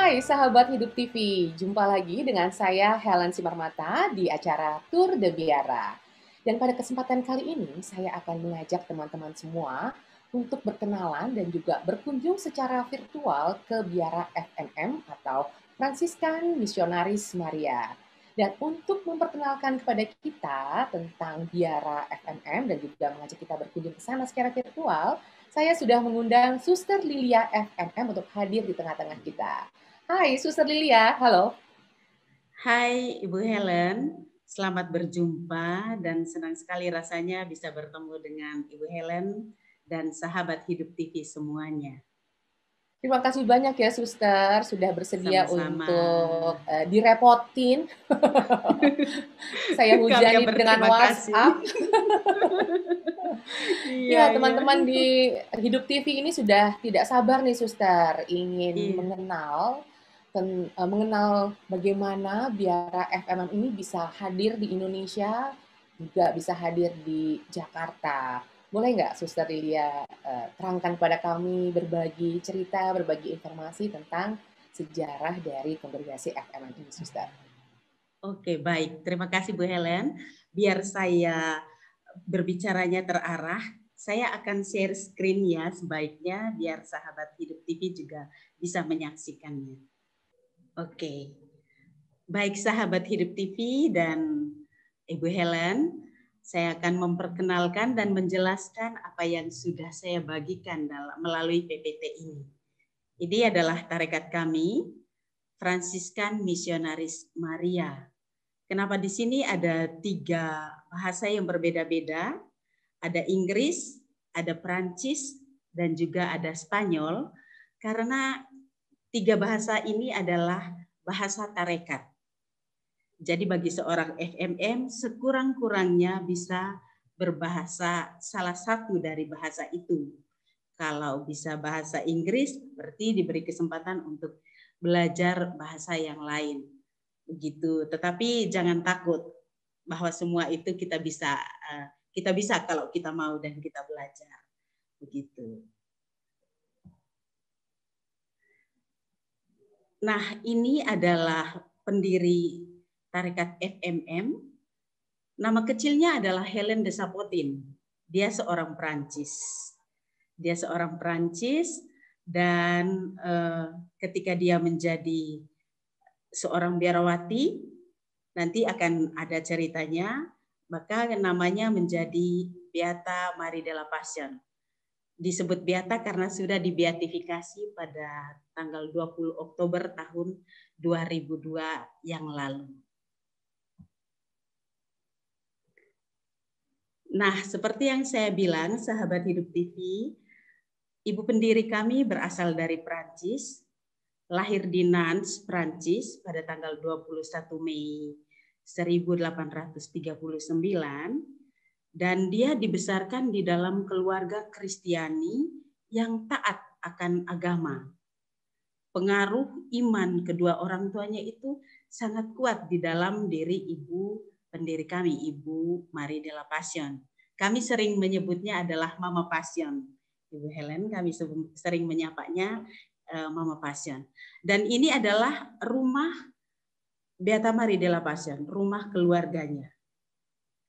Hai sahabat Hidup TV, jumpa lagi dengan saya Helen Simarmata di acara Tour de Biara. Dan pada kesempatan kali ini saya akan mengajak teman-teman semua untuk berkenalan dan juga berkunjung secara virtual ke Biara FMM atau Fransiskan Misionaris Maria. Dan untuk memperkenalkan kepada kita tentang Biara FMM dan juga mengajak kita berkunjung ke sana secara virtual, saya sudah mengundang Suster Lilia FMM untuk hadir di tengah-tengah kita. Hai, Suster Lilia. Halo. Hai Ibu Helen, selamat berjumpa dan senang sekali rasanya bisa bertemu dengan Ibu Helen dan sahabat Hidup TV semuanya. Terima kasih banyak ya, Suster, sudah bersedia Sama-sama. untuk direpotin. Saya Kami yang hujani dengan berterima WhatsApp. Iya, Ya, teman-teman di Hidup TV ini sudah tidak sabar nih, Suster, ingin mengenal bagaimana Biara FMM ini bisa hadir di Indonesia, juga bisa hadir di Jakarta. Boleh nggak, Suster Lilia, terangkan kepada kami, berbagi cerita, berbagi informasi tentang sejarah dari kongregasi FMM ini, Suster? Oke, baik. Terima kasih Bu Helen. Biar saya berbicaranya terarah, saya akan share screen ya sebaiknya biar sahabat Hidup TV juga bisa menyaksikannya. Oke. Baik sahabat Hidup TV dan Ibu Helen, saya akan memperkenalkan dan menjelaskan apa yang sudah saya bagikan melalui PPT ini. Ini adalah tarekat kami, Fransiskan Misionaris Maria. Kenapa di sini ada 3 bahasa yang berbeda-beda? Ada Inggris, ada Perancis, dan juga ada Spanyol. Karena 3 bahasa ini adalah bahasa tarekat. Jadi bagi seorang FMM sekurang-kurangnya bisa berbahasa salah satu dari bahasa itu. Kalau bisa bahasa Inggris berarti diberi kesempatan untuk belajar bahasa yang lain. Begitu. Tetapi jangan takut bahwa semua itu kita bisa kalau kita mau dan kita belajar. Begitu. Nah, ini adalah pendiri tarekat FMM. Nama kecilnya adalah Helen de Sapotin. Dia seorang Perancis. Dan ketika dia menjadi seorang biarawati, nanti akan ada ceritanya, maka namanya menjadi Beata Marie de la Passion. Disebut Beata karena sudah dibeatifikasi pada tanggal 20 Oktober tahun 2002 yang lalu. Nah, seperti yang saya bilang, sahabat Hidup TV, ibu pendiri kami berasal dari Prancis, lahir di Nantes, Prancis pada tanggal 21 Mei 1839, dan dia dibesarkan di dalam keluarga Kristiani yang taat akan agama. Pengaruh iman kedua orang tuanya itu sangat kuat di dalam diri ibu pendiri kami, Ibu Marie de la Passion. Kami sering menyebutnya adalah Mama Passion. Ibu Helen, kami sering menyapanya Mama Passion. Dan ini adalah rumah Beata Marie de la Passion, rumah keluarganya.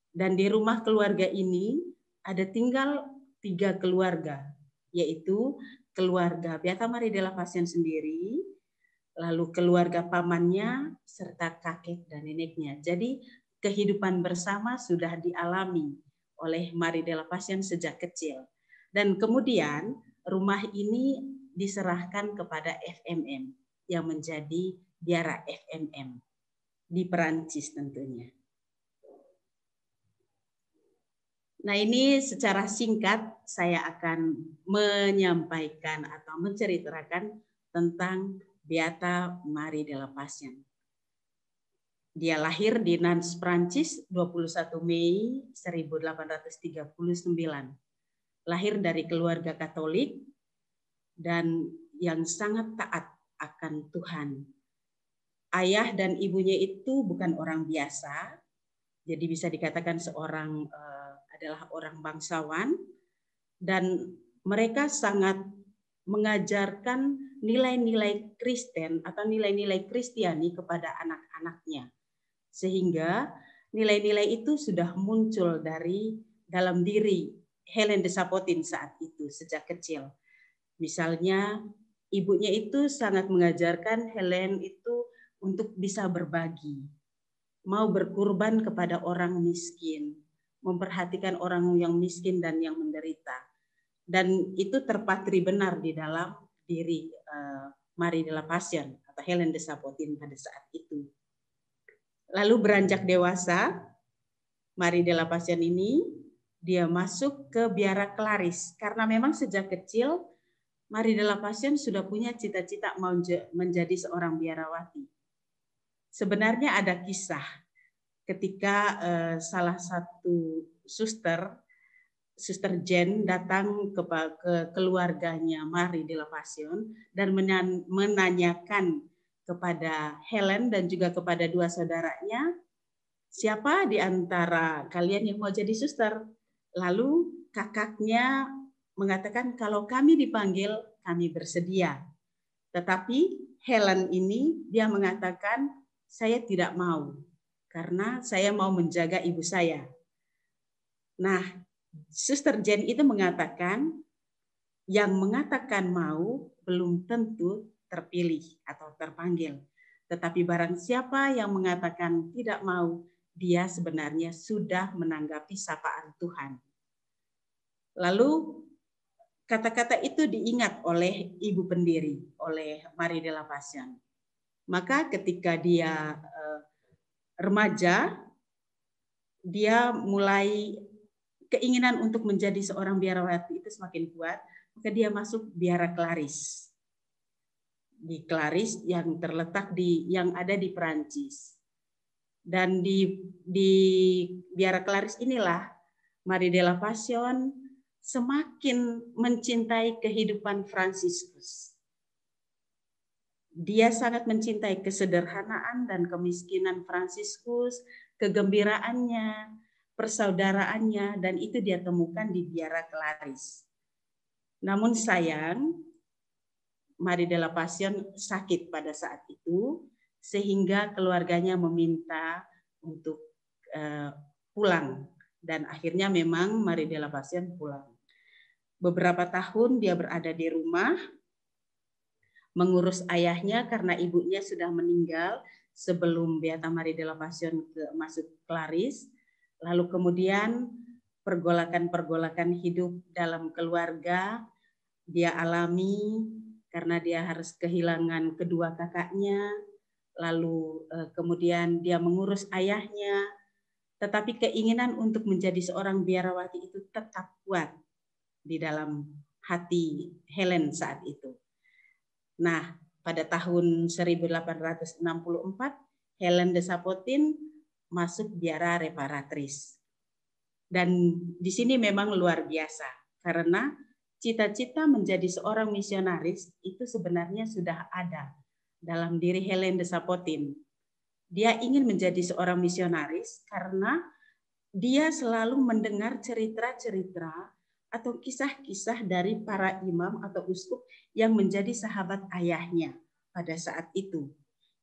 Dan di rumah keluarga ini ada tinggal 3 keluarga, yaitu keluarga Beata Marie de la Passion sendiri, lalu keluarga pamannya, serta kakek dan neneknya. Jadi kehidupan bersama sudah dialami oleh Marie de la Passion sejak kecil. Dan kemudian rumah ini diserahkan kepada FMM yang menjadi Biara FMM di Perancis tentunya. Nah, ini secara singkat saya akan menyampaikan atau menceritakan tentang Beata Marie de la Passion. Dia lahir di Nantes, Prancis 21 Mei 1839. Lahir dari keluarga Katolik dan yang sangat taat akan Tuhan. Ayah dan ibunya itu bukan orang biasa, jadi bisa dikatakan adalah orang bangsawan, dan mereka sangat mengajarkan nilai-nilai Kristen atau nilai-nilai Kristiani kepada anak-anaknya. Sehingga nilai-nilai itu sudah muncul dari dalam diri Helen de Sapotin saat itu sejak kecil. Misalnya ibunya itu sangat mengajarkan Helen itu untuk bisa berbagi, mau berkurban kepada orang miskin, memperhatikan orang yang miskin dan yang menderita. Dan itu terpatri benar di dalam diri Marie de la Passion atau Helen de Sapotin pada saat itu. Lalu beranjak dewasa, Marie de la Passion ini dia masuk ke biara Klaris karena memang sejak kecil Marie de la Passion sudah punya cita-cita mau menjadi seorang biarawati. Sebenarnya ada kisah ketika salah satu suster Jane datang ke keluarganya Marie de la Passion dan menanyakan kepada Helen dan juga kepada dua saudaranya, siapa di antara kalian yang mau jadi suster? Lalu kakaknya mengatakan, kalau kami dipanggil, kami bersedia. Tetapi Helen ini dia mengatakan, saya tidak mau karena saya mau menjaga ibu saya. Nah, Suster Jane itu mengatakan yang mengatakan mau belum tentu terpilih atau terpanggil. Tetapi barang siapa yang mengatakan tidak mau, dia sebenarnya sudah menanggapi sapaan Tuhan. Lalu kata-kata itu diingat oleh ibu pendiri, oleh Marie de la Passion. Maka ketika dia remaja, dia mulai keinginan untuk menjadi seorang biarawati itu semakin kuat, maka dia masuk biara Klaris. Di Klaris yang terletak yang ada di Perancis. Dan di biara Klaris inilah Marie de la Passion semakin mencintai kehidupan Fransiskus. Dia sangat mencintai kesederhanaan dan kemiskinan Fransiskus, kegembiraannya, persaudaraannya, dan itu dia temukan di biara Klaris. Namun sayang, Marie de la Passion sakit pada saat itu, sehingga keluarganya meminta untuk pulang. Dan akhirnya memang Marie de la Passion pulang. Beberapa tahun dia berada di rumah, mengurus ayahnya karena ibunya sudah meninggal sebelum Beata Marie de la Passion masuk Klaris. Lalu kemudian pergolakan-pergolakan hidup dalam keluarga dia alami karena dia harus kehilangan kedua kakaknya. Lalu kemudian dia mengurus ayahnya. Tetapi keinginan untuk menjadi seorang biarawati itu tetap kuat di dalam hati Helen saat itu. Nah, pada tahun 1864, Helen de Sapotin masuk biara Reparatrice. Dan di sini memang luar biasa, karena cita-cita menjadi seorang misionaris itu sebenarnya sudah ada dalam diri Helen de Sapotin. Dia ingin menjadi seorang misionaris karena dia selalu mendengar cerita-cerita atau kisah-kisah dari para imam atau uskup yang menjadi sahabat ayahnya pada saat itu.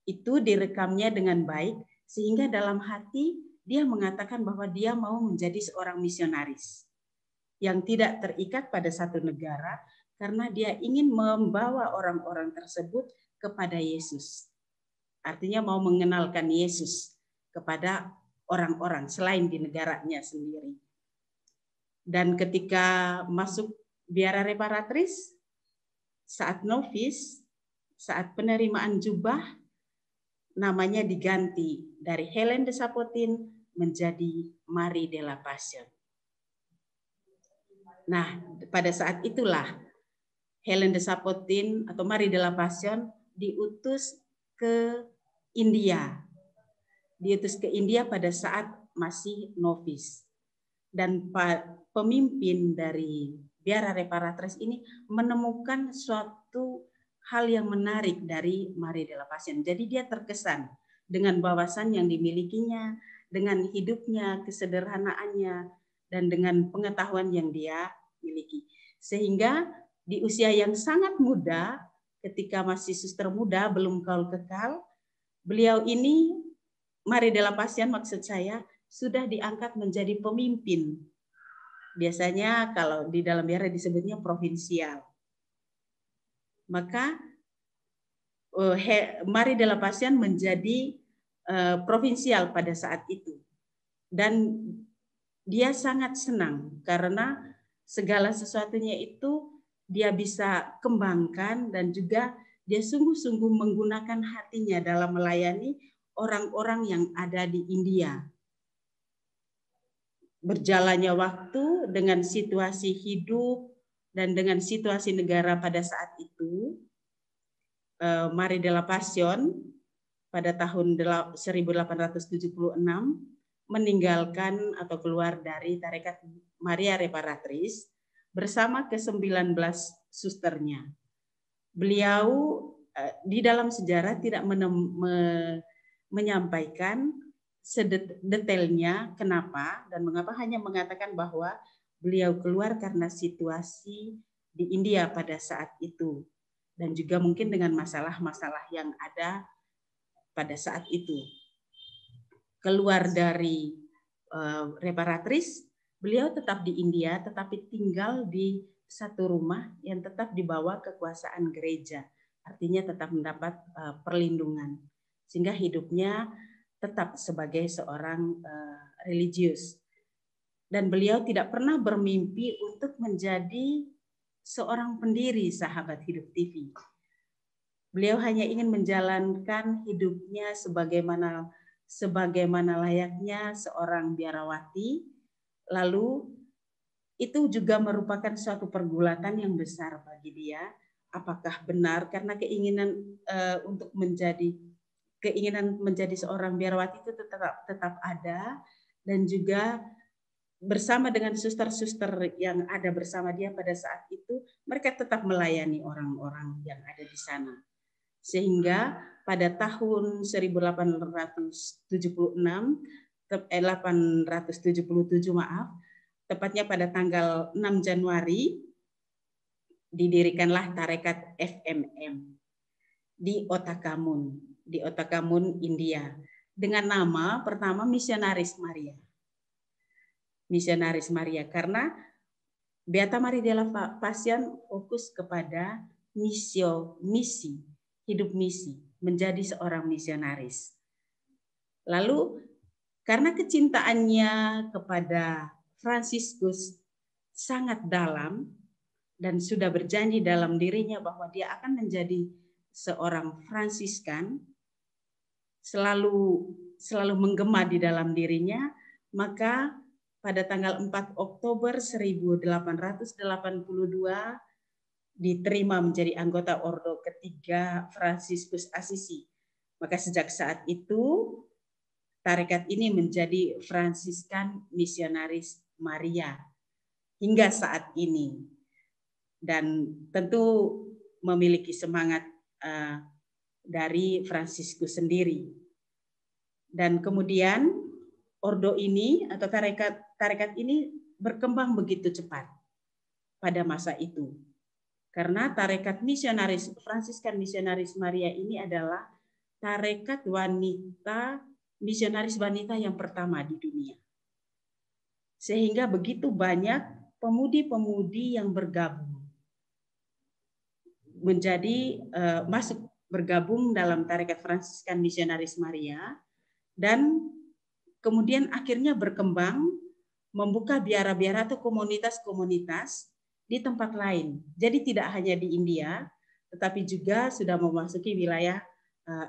Itu direkamnya dengan baik sehingga dalam hati dia mengatakan bahwa dia mau menjadi seorang misionaris yang tidak terikat pada satu negara karena dia ingin membawa orang-orang tersebut kepada Yesus. Artinya mau mengenalkan Yesus kepada orang-orang selain di negaranya sendiri. Dan ketika masuk biara Reparatrice, saat novis, saat penerimaan jubah, namanya diganti dari Helen de Sapotin menjadi Marie de la Passion. Nah, pada saat itulah Helen de Sapotin atau Marie de la Passion diutus ke India. Diutus ke India pada saat masih novis. Dan pemimpin dari biara Reparatrice ini menemukan suatu hal yang menarik dari Marie de la Passion. Jadi dia terkesan dengan wawasan yang dimilikinya, dengan hidupnya, kesederhanaannya, dan dengan pengetahuan yang dia miliki. Sehingga di usia yang sangat muda, ketika masih suster muda, belum kaul kekal, beliau ini, Marie de la Passion maksud saya, sudah diangkat menjadi pemimpin. Biasanya kalau di dalam biara disebutnya provinsial. Maka Marie de la Passion menjadi provinsial pada saat itu. Dan dia sangat senang karena segala sesuatunya itu dia bisa kembangkan dan juga dia sungguh-sungguh menggunakan hatinya dalam melayani orang-orang yang ada di India. Berjalannya waktu dengan situasi hidup dan dengan situasi negara pada saat itu, Marie de la Passion pada tahun 1876 meninggalkan atau keluar dari tarekat Maria Reparatrice bersama ke-19 susternya. Beliau di dalam sejarah tidak menyampaikan sedetailnya kenapa dan mengapa, hanya mengatakan bahwa beliau keluar karena situasi di India pada saat itu dan juga mungkin dengan masalah-masalah yang ada pada saat itu. Keluar dari Reparatrice, beliau tetap di India tetapi tinggal di satu rumah yang tetap di bawah kekuasaan gereja, artinya tetap mendapat perlindungan sehingga hidupnya tetap sebagai seorang religius. Dan beliau tidak pernah bermimpi untuk menjadi seorang pendiri Sahabat Hidup TV. Beliau hanya ingin menjalankan hidupnya sebagaimana layaknya seorang biarawati. Lalu itu juga merupakan suatu pergulatan yang besar bagi dia. Apakah benar karena keinginan menjadi seorang biarawati itu tetap ada, dan juga bersama dengan suster-suster yang ada bersama dia pada saat itu, mereka tetap melayani orang-orang yang ada di sana. Sehingga pada tahun 1877, tepatnya pada tanggal 6 Januari, didirikanlah tarekat FMM di Ottakamun, India, dengan nama pertama Misionaris Maria. Misionaris Maria karena Beata Marie de la Passion fokus kepada misi, hidup misi, menjadi seorang misionaris. Lalu karena kecintaannya kepada Fransiskus sangat dalam dan sudah berjanji dalam dirinya bahwa dia akan menjadi seorang Fransiskan, selalu menggema di dalam dirinya, maka pada tanggal 4 Oktober 1882 diterima menjadi anggota Ordo ketiga Fransiskus Assisi. Maka sejak saat itu tarekat ini menjadi Fransiskan Misionaris Maria hingga saat ini, dan tentu memiliki semangat dari Fransiskus sendiri. Dan kemudian ordo ini atau tarekat ini berkembang begitu cepat pada masa itu. Karena tarekat misionaris Fransiskan Misionaris Maria ini adalah tarekat wanita, misionaris wanita yang pertama di dunia. Sehingga begitu banyak pemudi-pemudi yang bergabung bergabung dalam tarekat Fransiskan Misionaris Maria, dan kemudian akhirnya berkembang membuka biara-biara atau komunitas-komunitas di tempat lain. Jadi tidak hanya di India, tetapi juga sudah memasuki wilayah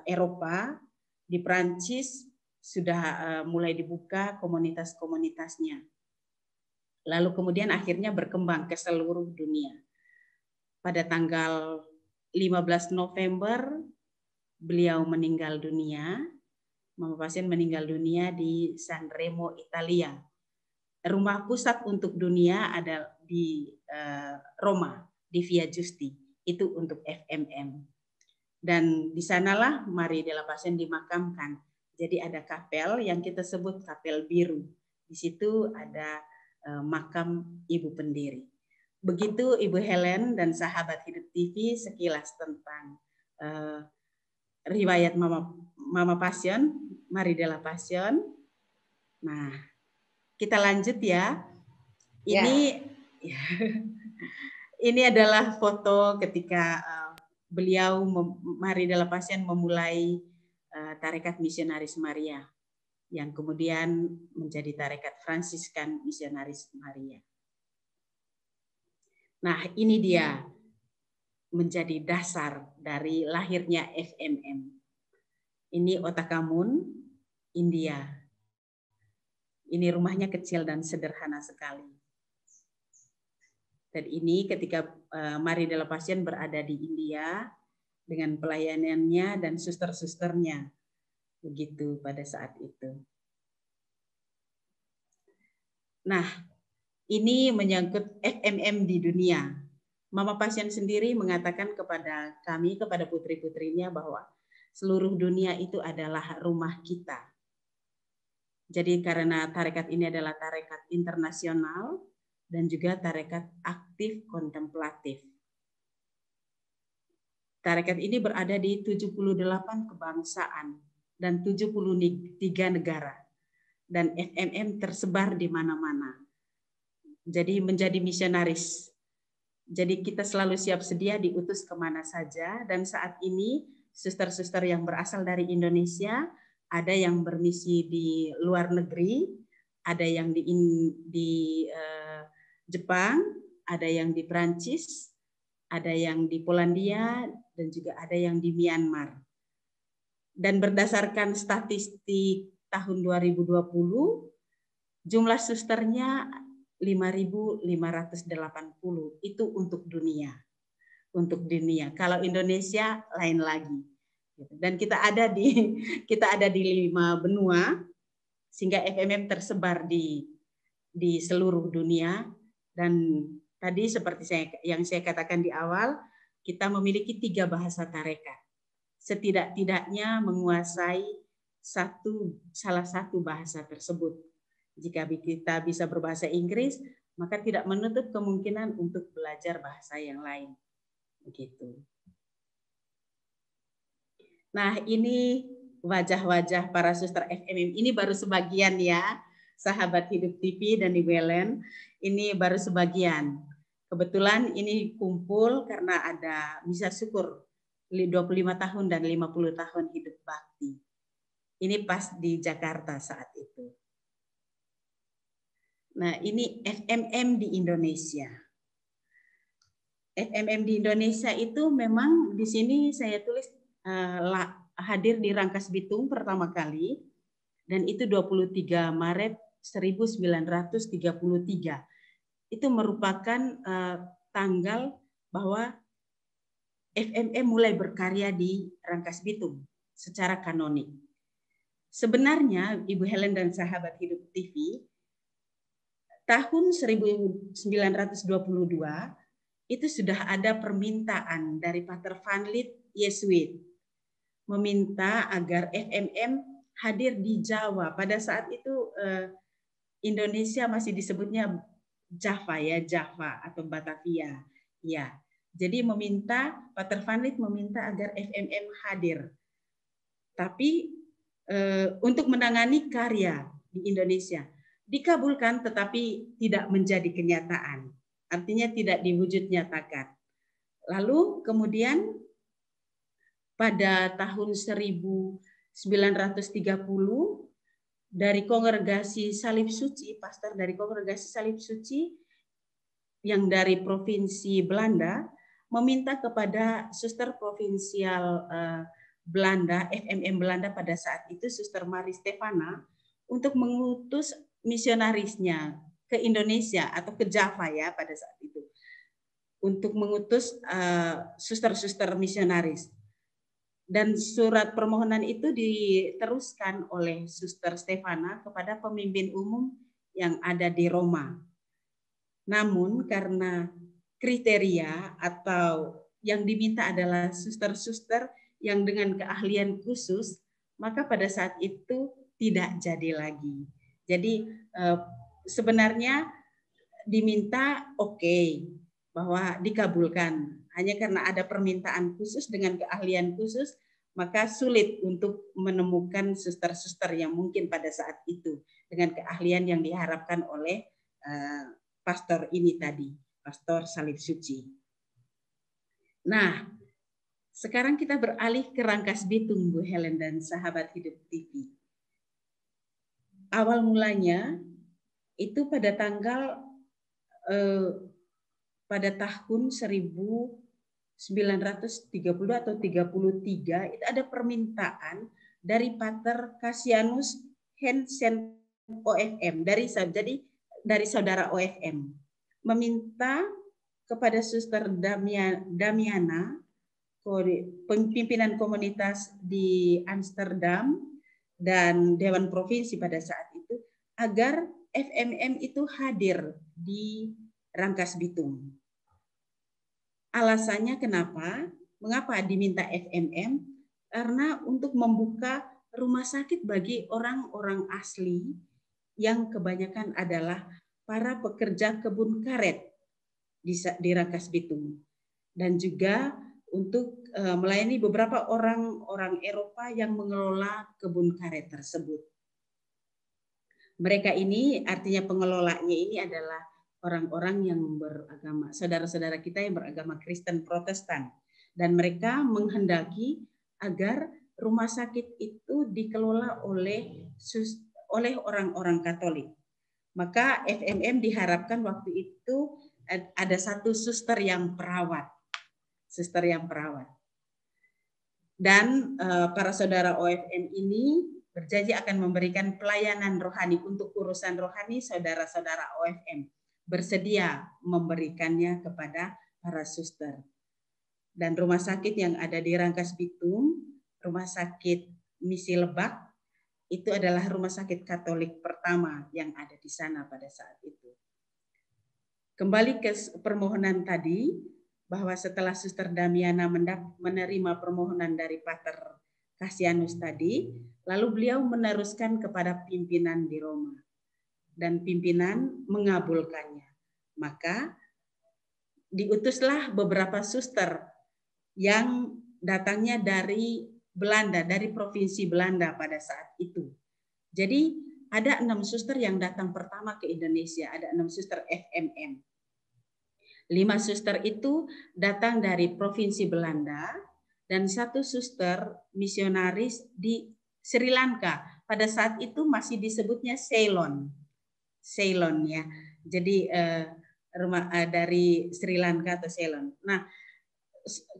Eropa. Di Prancis sudah mulai dibuka komunitas-komunitasnya. Lalu kemudian akhirnya berkembang ke seluruh dunia. Pada tanggal 15 November beliau meninggal dunia. Mama Passion meninggal dunia di Sanremo, Italia. Rumah pusat untuk dunia ada di Roma, di Via Giusti. Itu untuk FMM. Dan di sanalah Marie de la Passion dimakamkan. Jadi ada kapel yang kita sebut kapel biru. Di situ ada makam ibu pendiri. Begitu Ibu Helen dan sahabat Hidup TV sekilas tentang riwayat Mama Passion, Marie de la Passion. Nah, kita lanjut ya. Ini ya. Ini adalah foto ketika beliau Marie de la Passion memulai tarekat misionaris Maria yang kemudian menjadi tarekat Fransiskan Misionaris Maria. Nah, ini dia menjadi dasar dari lahirnya FMM. Ini Ottakamun, India. Ini rumahnya kecil dan sederhana sekali. Dan ini ketika Marie de la Passion berada di India dengan pelayanannya dan suster-susternya. Begitu pada saat itu. Nah, ini menyangkut FMM di dunia. Mama Passion sendiri mengatakan kepada kami, kepada putri-putrinya bahwa seluruh dunia itu adalah rumah kita. Jadi karena tarekat ini adalah tarekat internasional dan juga tarekat aktif kontemplatif. Tarekat ini berada di 78 kebangsaan dan 73 negara. Dan FMM tersebar di mana-mana. Jadi menjadi misionaris. Jadi kita selalu siap sedia diutus kemana saja. Dan saat ini suster-suster yang berasal dari Indonesia, ada yang bermisi di luar negeri, ada yang di Jepang, ada yang di Prancis, ada yang di Polandia, dan juga ada yang di Myanmar. Dan berdasarkan statistik tahun 2020, jumlah susternya 5.580. Itu untuk dunia. Untuk dunia. Kalau Indonesia lain lagi. Dan kita ada di 5 benua, sehingga FMM tersebar di seluruh dunia. Dan tadi seperti yang saya katakan di awal, kita memiliki 3 bahasa tarekat. Setidak-tidaknya menguasai salah satu bahasa tersebut. Jika kita bisa berbahasa Inggris, maka tidak menutup kemungkinan untuk belajar bahasa yang lain. Begitu. Nah, ini wajah-wajah para suster FMM. Ini baru sebagian ya, sahabat Hidup TV dan Ibu Helen. Ini baru sebagian. Kebetulan ini kumpul karena ada misa syukur 25 tahun dan 50 tahun hidup bakti. Ini pas di Jakarta saat itu. Nah, ini FMM di Indonesia. FMM di Indonesia itu memang di sini saya tulis hadir di Rangkas Bitung pertama kali, dan itu 23 Maret 1933. Itu merupakan tanggal bahwa FMM mulai berkarya di Rangkas Bitung secara kanonik. Sebenarnya Ibu Helen dan sahabat Hidup TV, tahun 1922 itu sudah ada permintaan dari Pater Van Lith Yesuit meminta agar FMM hadir di Jawa. Pada saat itu Indonesia masih disebutnya Java ya, Java atau Batavia. Ya. Jadi Pater Van Lith meminta agar FMM hadir. Tapi untuk menangani karya di Indonesia dikabulkan, tetapi tidak menjadi kenyataan. Artinya tidak diwujud nyatakan. Lalu kemudian pada tahun 1930 dari Kongregasi Salib Suci, pastor dari Kongregasi Salib Suci yang dari Provinsi Belanda meminta kepada suster provinsial Belanda, FMM Belanda pada saat itu, Suster Marie Stefana, untuk mengutus misionarisnya ke Indonesia atau ke Java ya pada saat itu, untuk mengutus suster-suster misionaris. Dan surat permohonan itu diteruskan oleh Suster Stefana kepada pemimpin umum yang ada di Roma. Namun karena kriteria atau yang diminta adalah suster-suster yang dengan keahlian khusus, maka pada saat itu tidak jadi lagi. Jadi sebenarnya diminta oke, bahwa dikabulkan. Hanya karena ada permintaan khusus dengan keahlian khusus, maka sulit untuk menemukan suster-suster yang mungkin pada saat itu dengan keahlian yang diharapkan oleh pastor ini tadi, Pastor Salib Suci. Nah, sekarang kita beralih ke Rangkas Bitung, Bu Helen dan sahabat Hidup TV. Awal mulanya itu pada pada tahun 1930 atau 33 itu ada permintaan dari Pater Cassianus Hansen OFM dari saudara OFM meminta kepada Suster Damiana, pimpinan komunitas di Amsterdam dan Dewan Provinsi pada saat itu, agar FMM itu hadir di Rangkas Bitung. Alasannya kenapa? Mengapa diminta FMM? Karena untuk membuka rumah sakit bagi orang-orang asli yang kebanyakan adalah para pekerja kebun karet di Rangkas Bitung, dan juga untuk melayani beberapa orang Eropa yang mengelola kebun karet tersebut. Mereka ini, artinya pengelolanya ini adalah orang-orang yang beragama, saudara-saudara kita yang beragama Kristen Protestan, dan mereka menghendaki agar rumah sakit itu dikelola oleh orang-orang Katolik. Maka FMM diharapkan waktu itu ada satu suster yang perawat. Dan para saudara OFM ini berjanji akan memberikan pelayanan rohani untuk urusan rohani. Saudara-saudara OFM bersedia memberikannya kepada para suster. Dan rumah sakit yang ada di Rangkas Bitung, Rumah Sakit Misi Lebak, itu adalah rumah sakit Katolik pertama yang ada di sana pada saat itu. Kembali ke permohonan tadi, bahwa setelah Suster Damiana menerima permohonan dari Pater Cassianus tadi, lalu beliau meneruskan kepada pimpinan di Roma, dan pimpinan mengabulkannya. Maka diutuslah beberapa suster yang datangnya dari Belanda, dari provinsi Belanda pada saat itu. Jadi ada 6 suster yang datang pertama ke Indonesia, ada 6 suster FMM. 5 suster itu datang dari provinsi Belanda, dan 1 suster misionaris di Sri Lanka. Pada saat itu masih disebutnya Ceylon ya. Jadi dari Sri Lanka atau Ceylon. Nah,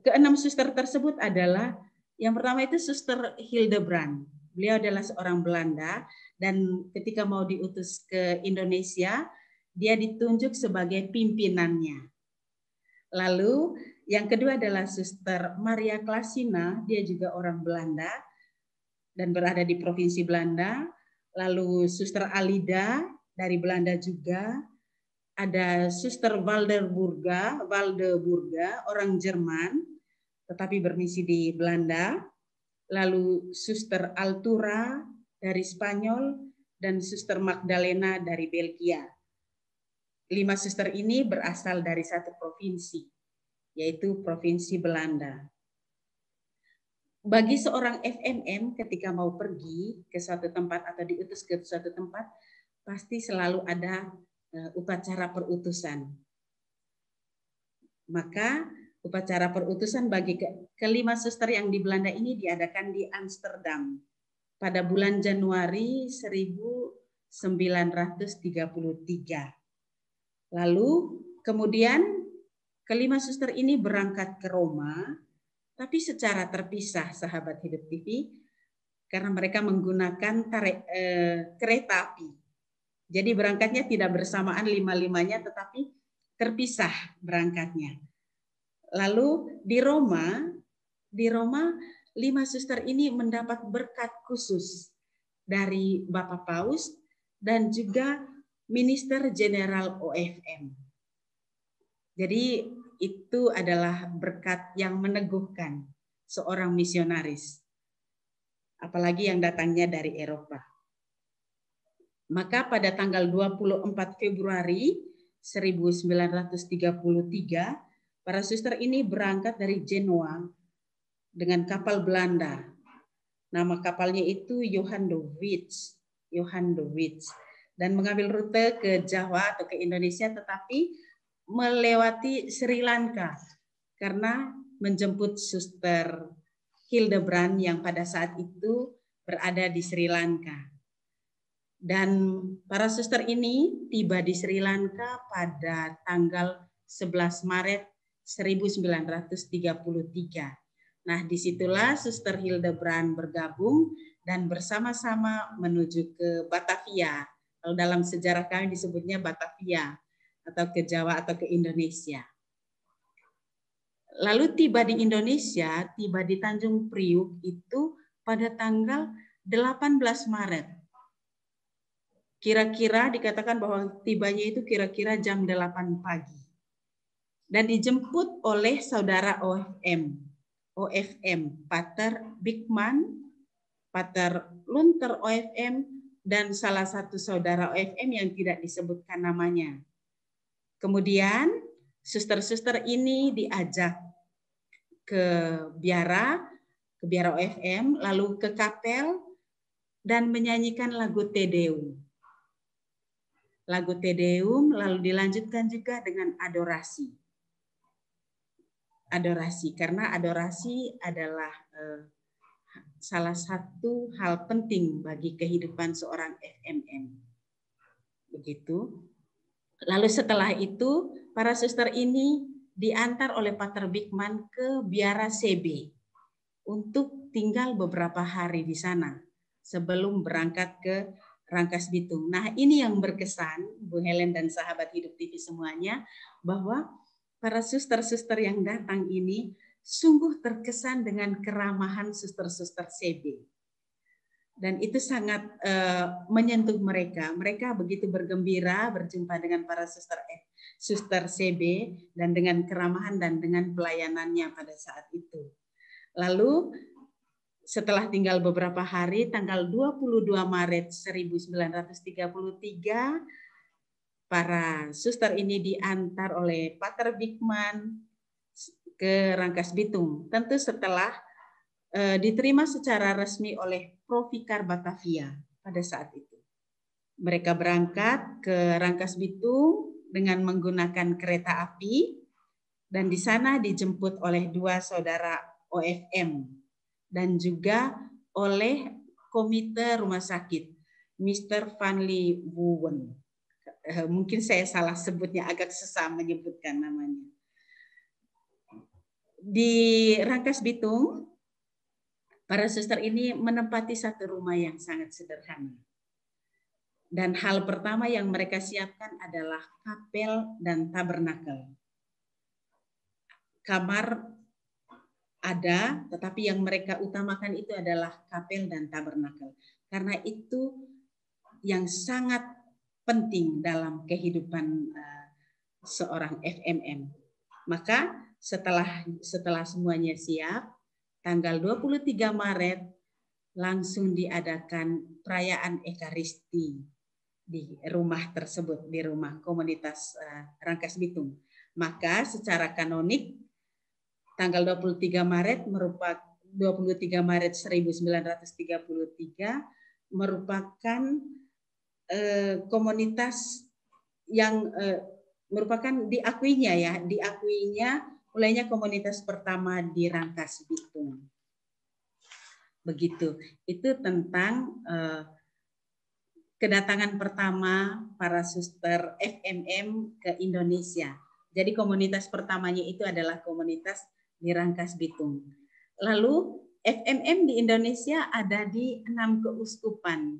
ke-6 suster tersebut adalah, yang pertama itu Suster Hildebrand. Beliau adalah seorang Belanda, dan ketika mau diutus ke Indonesia, dia ditunjuk sebagai pimpinannya. Lalu yang kedua adalah Suster Maria Klasina, dia juga orang Belanda dan berada di provinsi Belanda. Lalu Suster Alida dari Belanda juga. Ada Suster Waldeburga, orang Jerman, tetapi bermisi di Belanda. Lalu Suster Altura dari Spanyol, dan Suster Magdalena dari Belgia. 5 suster ini berasal dari satu provinsi, yaitu Provinsi Belanda. Bagi seorang FMM ketika mau pergi ke suatu tempat atau diutus ke suatu tempat, pasti selalu ada upacara perutusan. Maka upacara perutusan bagi ke-5 suster yang di Belanda ini diadakan di Amsterdam pada bulan Januari 1933. Lalu kemudian ke-5 suster ini berangkat ke Roma, tapi secara terpisah, sahabat Hidup TV, karena mereka menggunakan kereta api. Jadi berangkatnya tidak bersamaan 5-5-nya, tetapi terpisah berangkatnya. Lalu di Roma 5 suster ini mendapat berkat khusus dari Bapak Paus dan juga Minister Jenderal OFM. Jadi itu adalah berkat yang meneguhkan seorang misionaris, apalagi yang datangnya dari Eropa. Maka pada tanggal 24 Februari 1933, para suster ini berangkat dari Genoa dengan kapal Belanda. Nama kapalnya itu Johan de Witt, dan mengambil rute ke Jawa atau ke Indonesia, tetapi melewati Sri Lanka karena menjemput Suster Hildebrand yang pada saat itu berada di Sri Lanka. Dan para suster ini tiba di Sri Lanka pada tanggal 11 Maret 1933. Nah, disitulah Suster Hildebrand bergabung dan bersama-sama menuju ke Batavia. Kalau dalam sejarah kami disebutnya Batavia, atau ke Jawa atau ke Indonesia. Lalu tiba di Indonesia, tiba di Tanjung Priuk itu pada tanggal 18 Maret. Kira-kira dikatakan bahwa tibanya itu kira-kira jam 8 pagi. Dan dijemput oleh saudara OFM, Pater Bigman, Pater Lunter OFM, dan salah satu saudara OFM yang tidak disebutkan namanya. Kemudian suster-suster ini diajak ke biara OFM, lalu ke kapel dan menyanyikan lagu Te Deum. Lagu Te Deum lalu dilanjutkan juga dengan adorasi. Adorasi, karena adorasi adalah salah satu hal penting bagi kehidupan seorang FMM. Begitu. Lalu setelah itu, para suster ini diantar oleh Pater Bigman ke biara CB untuk tinggal beberapa hari di sana sebelum berangkat ke Rangkas Bitung. Nah, ini yang berkesan, Bu Helen dan sahabat Hidup TV semuanya, bahwa para suster-suster yang datang ini sungguh terkesan dengan keramahan suster-suster CB. Dan itu sangat menyentuh mereka. Mereka begitu bergembira berjumpa dengan para suster CB dan dengan keramahan dan dengan pelayanannya pada saat itu. Lalu setelah tinggal beberapa hari, tanggal 22 Maret 1933, para suster ini diantar oleh Pater Bigman ke Rangkas Bitung. Tentu setelah diterima secara resmi oleh Provikar Batavia pada saat itu. Mereka berangkat ke Rangkas Bitung dengan menggunakan kereta api dan di sana dijemput oleh dua saudara OFM dan juga oleh komite rumah sakit, Mr. Van Lee Woon. Mungkin saya salah sebutnya, agak susah menyebutkan namanya. Di Rangkas Bitung, para suster ini menempati satu rumah yang sangat sederhana. Dan hal pertama yang mereka siapkan adalah kapel dan tabernakel. Kamar ada, tetapi yang mereka utamakan itu adalah kapel dan tabernakel. Karena itu yang sangat penting dalam kehidupan seorang FMM. Maka setelah semuanya siap, tanggal 23 Maret langsung diadakan perayaan Ekaristi di rumah tersebut, di rumah komunitas Rangkas Bitung. Maka secara kanonik tanggal 23 Maret 1933 merupakan komunitas yang merupakan diakuinya mulainya komunitas pertama di Rangkas Bitung. Begitu. Itu tentang kedatangan pertama para suster FMM ke Indonesia. Jadi komunitas pertamanya itu adalah komunitas di Rangkas Bitung. Lalu FMM di Indonesia ada di 6 keuskupan.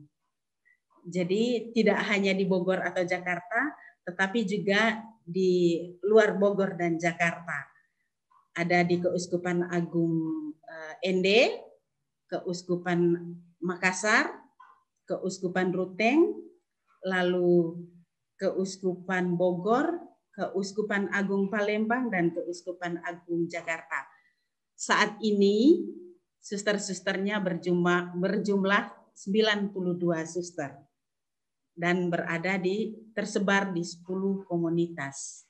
Jadi tidak hanya di Bogor atau Jakarta, tetapi juga di luar Bogor dan Jakarta. Ada di Keuskupan Agung Ende, Keuskupan Makassar, Keuskupan Ruteng, lalu Keuskupan Bogor, Keuskupan Agung Palembang, dan Keuskupan Agung Jakarta. Saat ini suster-susternya berjumlah 92 suster. dan tersebar di 10 komunitas.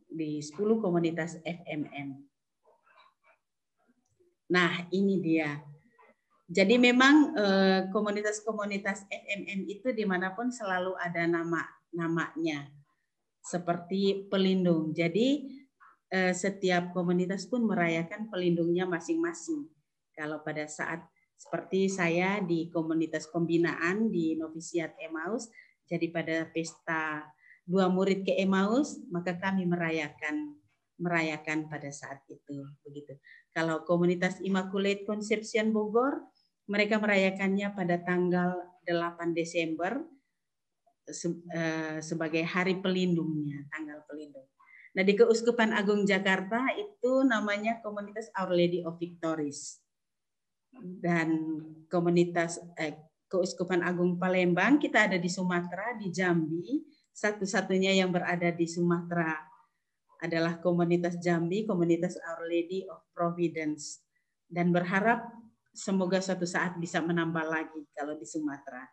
Di 10 komunitas FMM. Nah, ini dia. Jadi memang komunitas-komunitas FMM itu dimanapun selalu ada namanya. Seperti pelindung. Jadi setiap komunitas pun merayakan pelindungnya masing-masing. Kalau pada saat seperti saya di komunitas pembinaan di Novisiat Emmaus, jadi pada pesta 2 murid ke Emmaus, maka kami merayakan pada saat itu. Begitu. Kalau komunitas Immaculate Conception Bogor, mereka merayakannya pada tanggal 8 Desember sebagai hari pelindungnya, tanggal pelindung. Nah, di Keuskupan Agung Jakarta itu namanya komunitas Our Lady of Victories. Dan komunitas Keuskupan Agung Palembang kita ada di Sumatera, di Jambi. Satu-satunya yang berada di Sumatera adalah komunitas Jambi, komunitas Our Lady of Providence. Dan berharap semoga suatu saat bisa menambah lagi kalau di Sumatera.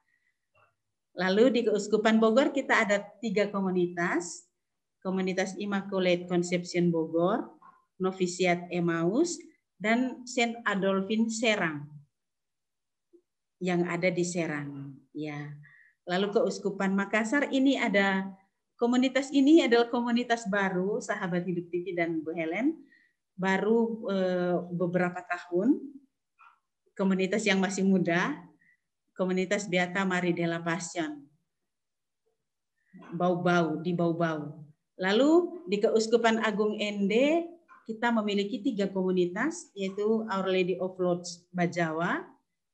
Lalu di Keuskupan Bogor kita ada 3 komunitas. Komunitas Immaculate Conception Bogor, Novisiat Emmaus, dan Saint Adolphine Serang yang ada di Serang. Ya. Lalu Keuskupan Makassar ini adalah komunitas baru, Sahabat Hidup TV dan Bu Helen, baru beberapa tahun, komunitas yang masih muda, komunitas Beata Maria della Passion, di Bau-Bau. Lalu di Keuskupan Agung ND kita memiliki 3 komunitas, yaitu Our Lady of Lourdes Bajawa,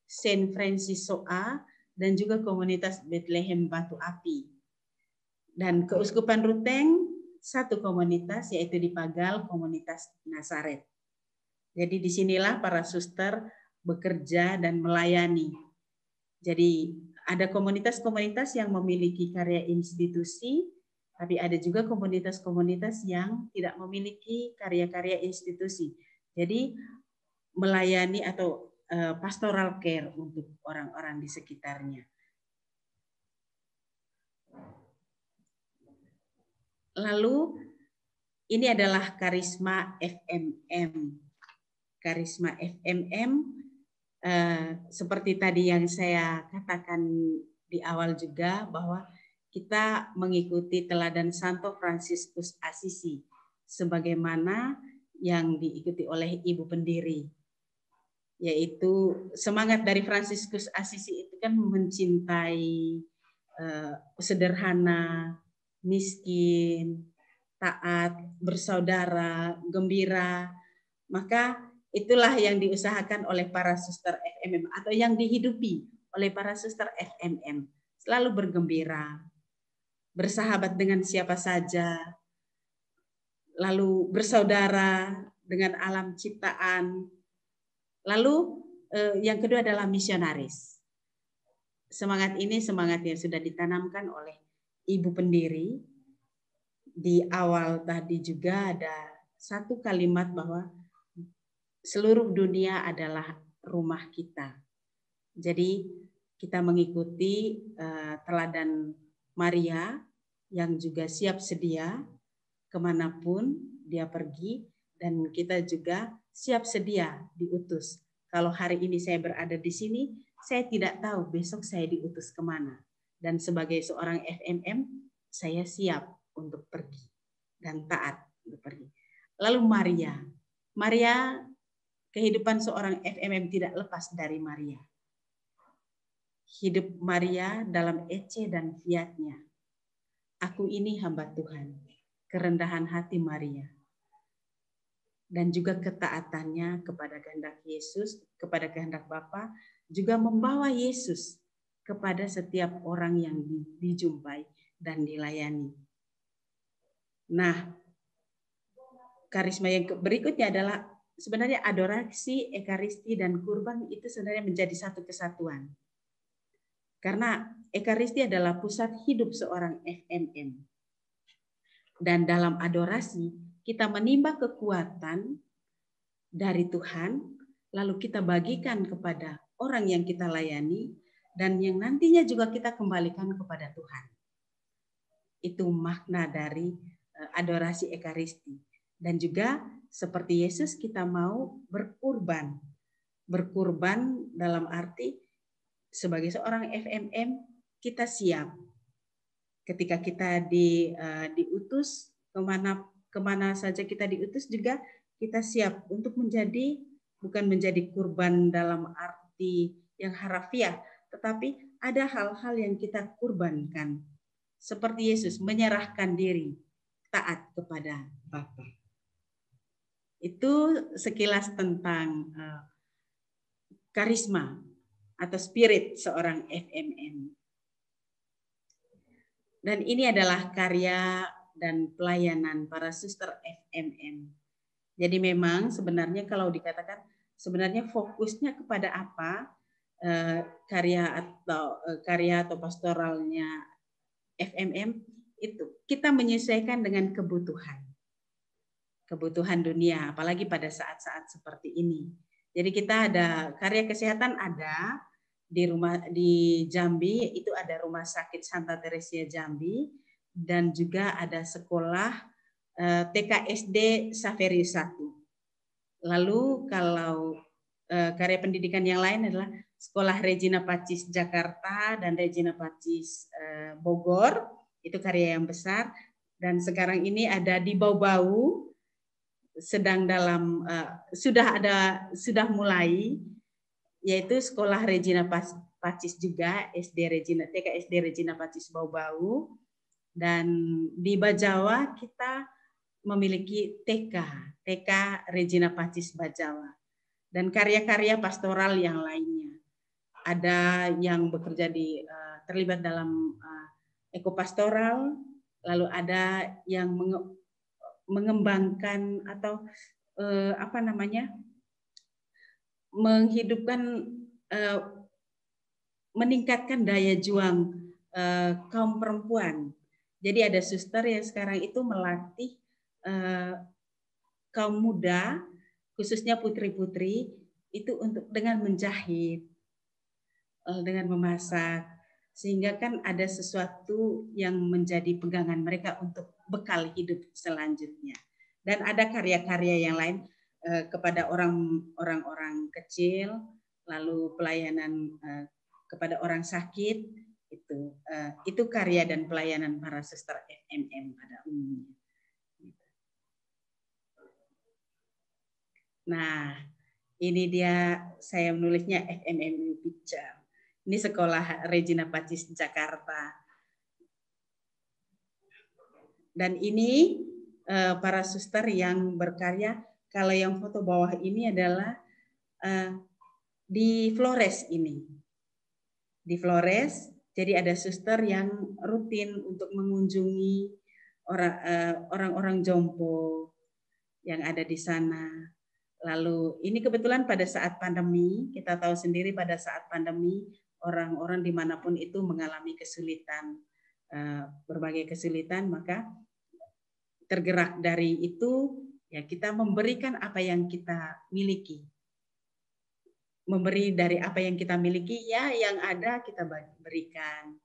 Saint Francis Soa, dan juga komunitas Bethlehem Batu Api. Dan Keuskupan Ruteng 1 komunitas, yaitu di Pagal, komunitas Nazaret. Jadi disinilah para suster bekerja dan melayani. Jadi ada komunitas-komunitas yang memiliki karya institusi, tapi ada juga komunitas-komunitas yang tidak memiliki karya-karya institusi. Jadi melayani atau pastoral care untuk orang-orang di sekitarnya. Lalu ini adalah karisma FMM. Karisma FMM seperti tadi yang saya katakan di awal juga, bahwa kita mengikuti teladan Santo Fransiskus Assisi sebagaimana yang diikuti oleh Ibu Pendiri, yaitu semangat dari Fransiskus Assisi itu kan mencintai sederhana, miskin, taat, bersaudara, gembira. Maka itulah yang diusahakan oleh para suster FMM atau yang dihidupi oleh para suster FMM. Selalu bergembira, bersahabat dengan siapa saja, lalu bersaudara dengan alam ciptaan. Lalu yang kedua adalah misionaris. Semangat ini semangat yang sudah ditanamkan oleh Ibu Pendiri. Di awal tadi juga ada satu kalimat bahwa seluruh dunia adalah rumah kita. Jadi kita mengikuti teladan Maria yang juga siap sedia kemanapun dia pergi, dan kita juga siap sedia diutus. Kalau hari ini saya berada di sini, saya tidak tahu besok saya diutus kemana. Dan sebagai seorang FMM, saya siap untuk pergi dan taat untuk pergi. Lalu Maria, kehidupan seorang FMM tidak lepas dari Maria. Hidup Maria dalam ece dan fiatnya. Aku ini hamba Tuhan. Kerendahan hati Maria. Dan juga ketaatannya kepada kehendak Yesus, kepada kehendak Bapa, juga membawa Yesus kepada setiap orang yang dijumpai dan dilayani. Nah, karisma yang berikutnya adalah sebenarnya adorasi, ekaristi, dan kurban itu sebenarnya menjadi satu kesatuan. Karena ekaristi adalah pusat hidup seorang FMM. Dan dalam adorasi, kita menimba kekuatan dari Tuhan, lalu kita bagikan kepada orang yang kita layani, dan yang nantinya juga kita kembalikan kepada Tuhan. Itu makna dari adorasi Ekaristi. Dan juga seperti Yesus kita mau berkurban. Berkurban dalam arti sebagai seorang FMM kita siap. Ketika kita diutus kemana saja kita diutus juga kita siap untuk menjadi, bukan menjadi kurban dalam arti yang harafiah, tetapi ada hal-hal yang kita kurbankan. Seperti Yesus menyerahkan diri, taat kepada Bapa. Itu sekilas tentang karisma atau spirit seorang FMM. Dan ini adalah karya dan pelayanan para suster FMM. Jadi memang sebenarnya kalau dikatakan sebenarnya fokusnya kepada apa, karya atau pastoralnya FMM itu kita menyesuaikan dengan kebutuhan dunia, apalagi pada saat-saat seperti ini. Jadi kita ada karya kesehatan, ada di Jambi itu ada Rumah Sakit Santa Teresia Jambi, dan juga ada sekolah TKSD Saverius 1. Lalu kalau karya pendidikan yang lain adalah Sekolah Regina Pacis Jakarta dan Regina Pacis Bogor, itu karya yang besar. Dan sekarang ini ada di Bau-Bau, sedang dalam sudah mulai, yaitu Sekolah Regina Pacis juga, TKSD Regina Pacis Bau-Bau. Dan di Bajawa kita memiliki TK Regina Pacis Bajawa. Dan karya-karya pastoral yang lainnya. Ada yang bekerja terlibat dalam ekopastoral, lalu ada yang mengembangkan atau menghidupkan, meningkatkan daya juang kaum perempuan. Jadi ada suster yang sekarang itu melatih kaum muda, khususnya putri-putri, itu untuk dengan menjahit, dengan memasak, sehingga kan ada sesuatu yang menjadi pegangan mereka untuk bekal hidup selanjutnya. Dan ada karya-karya yang lain kepada orang-orang kecil, lalu pelayanan kepada orang sakit, itu karya dan pelayanan para suster FMM pada umumnya. Nah, ini dia saya menulisnya FMM Picture. Ini Sekolah Regina Pacis Jakarta. Dan ini para suster yang berkarya. Kalau yang foto bawah ini adalah di Flores ini. Di Flores, jadi ada suster yang rutin untuk mengunjungi orang-orang jompo yang ada di sana. Lalu ini kebetulan pada saat pandemi, kita tahu sendiri pada saat pandemi orang-orang dimanapun itu mengalami kesulitan, berbagai kesulitan, maka tergerak dari itu ya kita memberikan apa yang kita miliki. Memberi dari apa yang kita miliki, ya yang ada kita berikan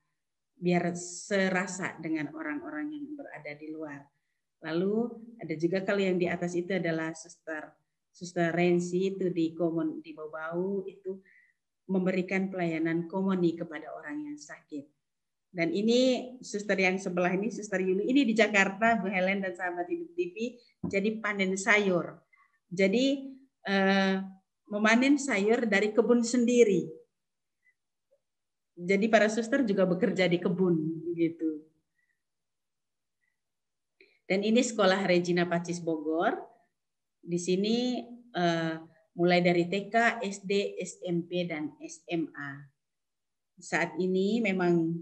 biar serasa dengan orang-orang yang berada di luar. Lalu ada juga kalau yang di atas itu adalah Suster Rensi itu di Bau-Bau itu memberikan pelayanan komuni kepada orang yang sakit. Dan ini suster yang sebelah ini, Suster Yuli, ini di Jakarta, Bu Helen dan sahabat Hidup TV, jadi panen sayur. Jadi memanen sayur dari kebun sendiri. Jadi para suster juga bekerja di kebun gitu. Dan ini Sekolah Regina Pacis Bogor. Di sini mulai dari TK, SD, SMP, dan SMA. Saat ini memang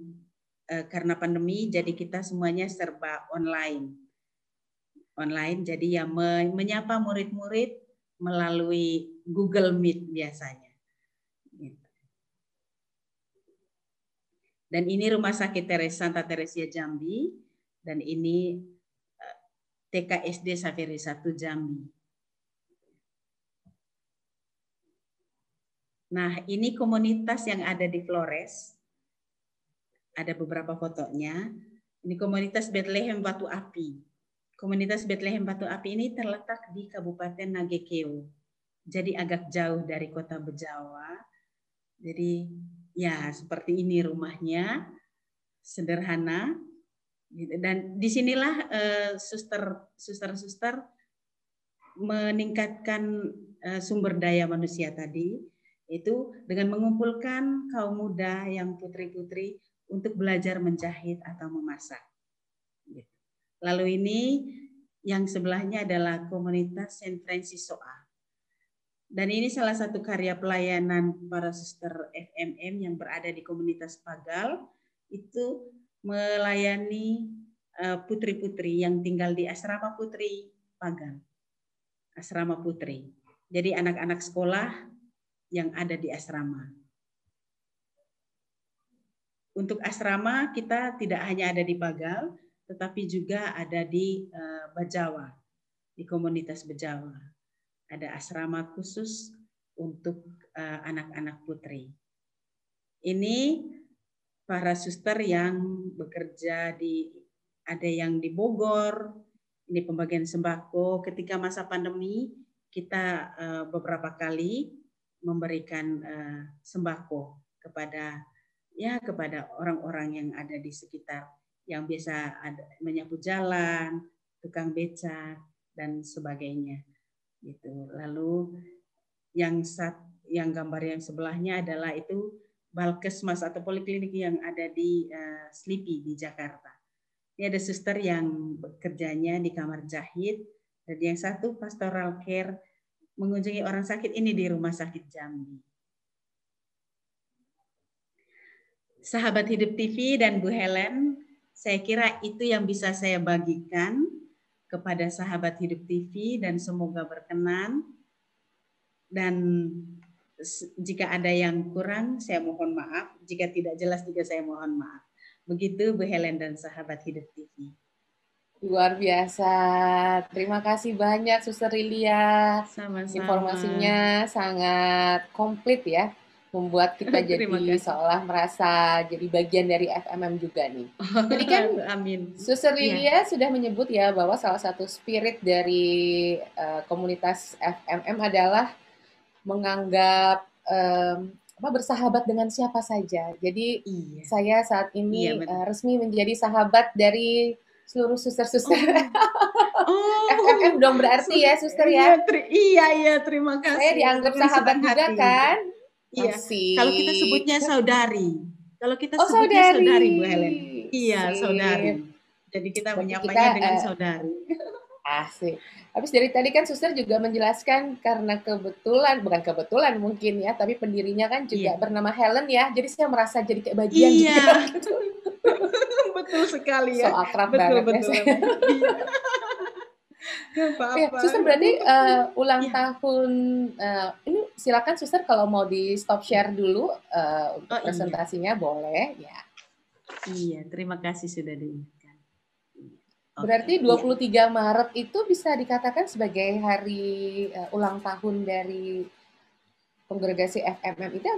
karena pandemi, jadi kita semuanya serba online. Jadi ya menyapa murid-murid melalui Google Meet biasanya. Dan ini Rumah Sakit Santa Teresia Jambi, dan ini TKSD Saverius 1 Jambi. Nah, ini komunitas yang ada di Flores. Ada beberapa fotonya. Ini komunitas Bethlehem Batu Api. Komunitas Bethlehem Batu Api ini terletak di Kabupaten Nagekeo. Jadi agak jauh dari kota Bejawa. Jadi ya seperti ini rumahnya, sederhana. Dan disinilah suster-suster meningkatkan sumber daya manusia tadi, itu dengan mengumpulkan kaum muda yang putri-putri untuk belajar menjahit atau memasak. Lalu ini yang sebelahnya adalah komunitas Saint Francis Soa. Dan ini salah satu karya pelayanan para suster FMM yang berada di komunitas Pagal, itu melayani putri-putri yang tinggal di asrama putri Pagal. Asrama putri. Jadi anak-anak sekolah yang ada di asrama. Untuk asrama kita tidak hanya ada di Pagal, tetapi juga ada di Bajawa, di komunitas Bajawa. Ada asrama khusus untuk anak-anak putri. Ini para suster yang bekerja ada yang di Bogor, ini pembagian sembako. Ketika masa pandemi, kita beberapa kali memberikan sembako kepada orang-orang yang ada di sekitar, yang biasa menyapu jalan, tukang beca dan sebagainya. Gitu. Lalu yang gambar yang sebelahnya adalah itu Balkesmas atau poliklinik yang ada di Slipi di Jakarta. Ini ada suster yang bekerjanya di kamar jahit, dan yang satu pastoral care mengunjungi orang sakit ini di Rumah Sakit Jambi. Sahabat Hidup TV dan Bu Helen, saya kira itu yang bisa saya bagikan kepada sahabat Hidup TV dan semoga berkenan. Dan jika ada yang kurang, saya mohon maaf. Jika tidak jelas juga saya mohon maaf. Begitu Bu Helen dan sahabat Hidup TV. Luar biasa. Terima kasih banyak Suster Lilia. Sama-sama. Informasinya sangat komplit ya. Membuat kita jadi seolah merasa jadi bagian dari FMM juga nih. Jadi kan Amin. Suster Lilia sudah menyebut ya bahwa salah satu spirit dari komunitas FMM adalah menganggap bersahabat dengan siapa saja. Jadi saya saat ini resmi menjadi sahabat dari seluruh suster-suster. FMM dong berarti ya suster ya. Iya, terima kasih. Saya dianggap sahabat juga kan. Iya. Kalau kita sebutnya saudari. Kalau kita sebutnya saudari Bu Helen. Iya, saudari. Jadi kita menyapanya dengan saudari. Asik. Habis dari tadi kan suster juga menjelaskan karena bukan kebetulan mungkin ya, tapi pendirinya kan juga bernama Helen ya. Jadi saya merasa jadi kayak bagian juga. Gitu. Betul sekali ya. So akrab banget betul. Ya, suster berarti ulang tahun ini silakan suster kalau mau di stop share dulu untuk presentasinya boleh ya. Iya, terima kasih sudah diingatkan. Berarti 23 Maret itu bisa dikatakan sebagai hari ulang tahun dari kongregasi FMM itu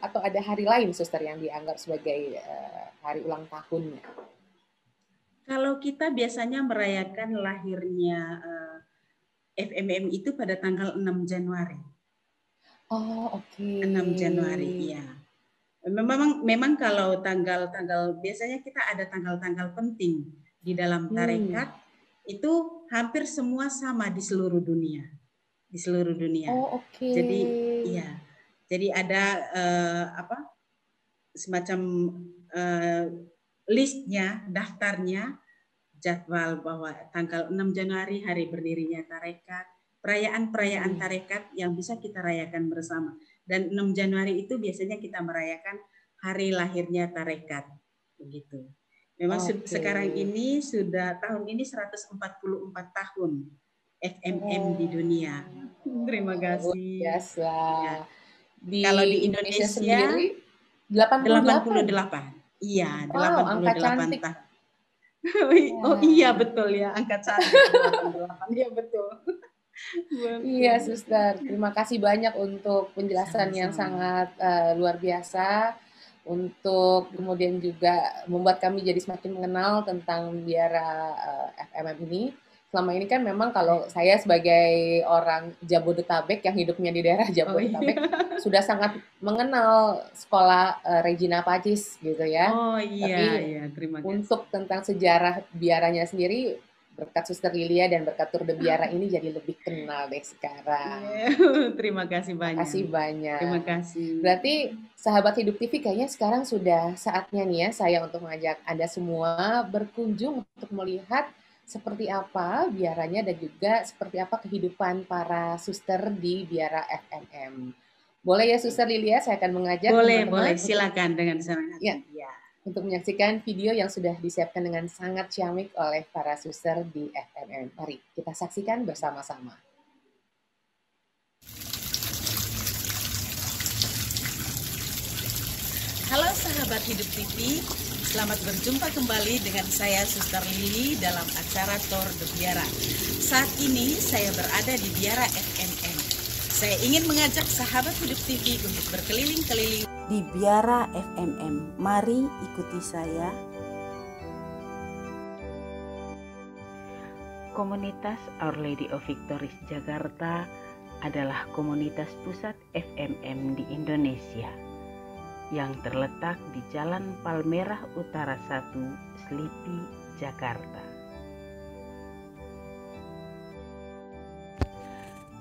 atau ada hari lain suster yang dianggap sebagai hari ulang tahunnya? Kalau kita biasanya merayakan lahirnya FMM itu pada tanggal 6 Januari. Oh, oke. 6 Januari, iya. Memang kalau tanggal-tanggal biasanya kita ada tanggal-tanggal penting di dalam tarekat itu hampir semua sama di seluruh dunia. Di seluruh dunia. Oh, oke. Jadi iya. Jadi ada semacam listnya, daftarnya, jadwal bahwa tanggal 6 Januari hari berdirinya tarekat, perayaan-perayaan tarekat yang bisa kita rayakan bersama. Dan 6 Januari itu biasanya kita merayakan hari lahirnya tarekat. Begitu. Memang sekarang ini tahun ini 144 tahun FMM di dunia. Terima kasih. Biasa. Ya. Kalau di Indonesia sendiri 88. Iya, 88 tahun. Oh iya betul ya, angka cantik 88. Iya betul. Iya, Betul. Suster. Terima kasih banyak untuk penjelasan yang Sama-sama. sangat luar biasa, untuk kemudian juga membuat kami jadi semakin mengenal tentang biara FMM ini. Selama ini kan memang kalau Baik. saya sebagai orang Jabodetabek yang hidupnya di daerah Oh iya. Jabodetabek sudah sangat mengenal sekolah Regina Pacis gitu ya. Oh iya, Tapi iya. Terima kasih. untuk tentang sejarah biaranya sendiri, berkat Suster Lilia dan berkat Tur de Biara ini jadi lebih kenal deh Iya, sekarang. terima kasih banyak. Makasih Terima banyak. kasih. Berarti sahabat Hidup TV kayaknya sekarang sudah saatnya nih ya saya untuk mengajak Anda semua berkunjung untuk melihat seperti apa biaranya dan juga seperti apa kehidupan para suster di biara FMM. Boleh ya Suster Lilia, saya akan mengajak Boleh, boleh. teman-teman untuk Silakan dengan senang ya hati. Ya. untuk menyaksikan video yang sudah disiapkan dengan sangat ciamik oleh para suster di FMM. Mari kita saksikan bersama-sama. Halo sahabat Hidup TV, selamat berjumpa kembali dengan saya Suster Lili dalam acara Tor de Biara. Saat ini saya berada di Biara FMM. Saya ingin mengajak sahabat Hidup TV untuk berkeliling-keliling di Biara FMM. Mari ikuti saya. Komunitas Our Lady of Victories Jakarta adalah komunitas pusat FMM di Indonesia yang terletak di Jalan Palmerah Utara 1, Selipi, Jakarta.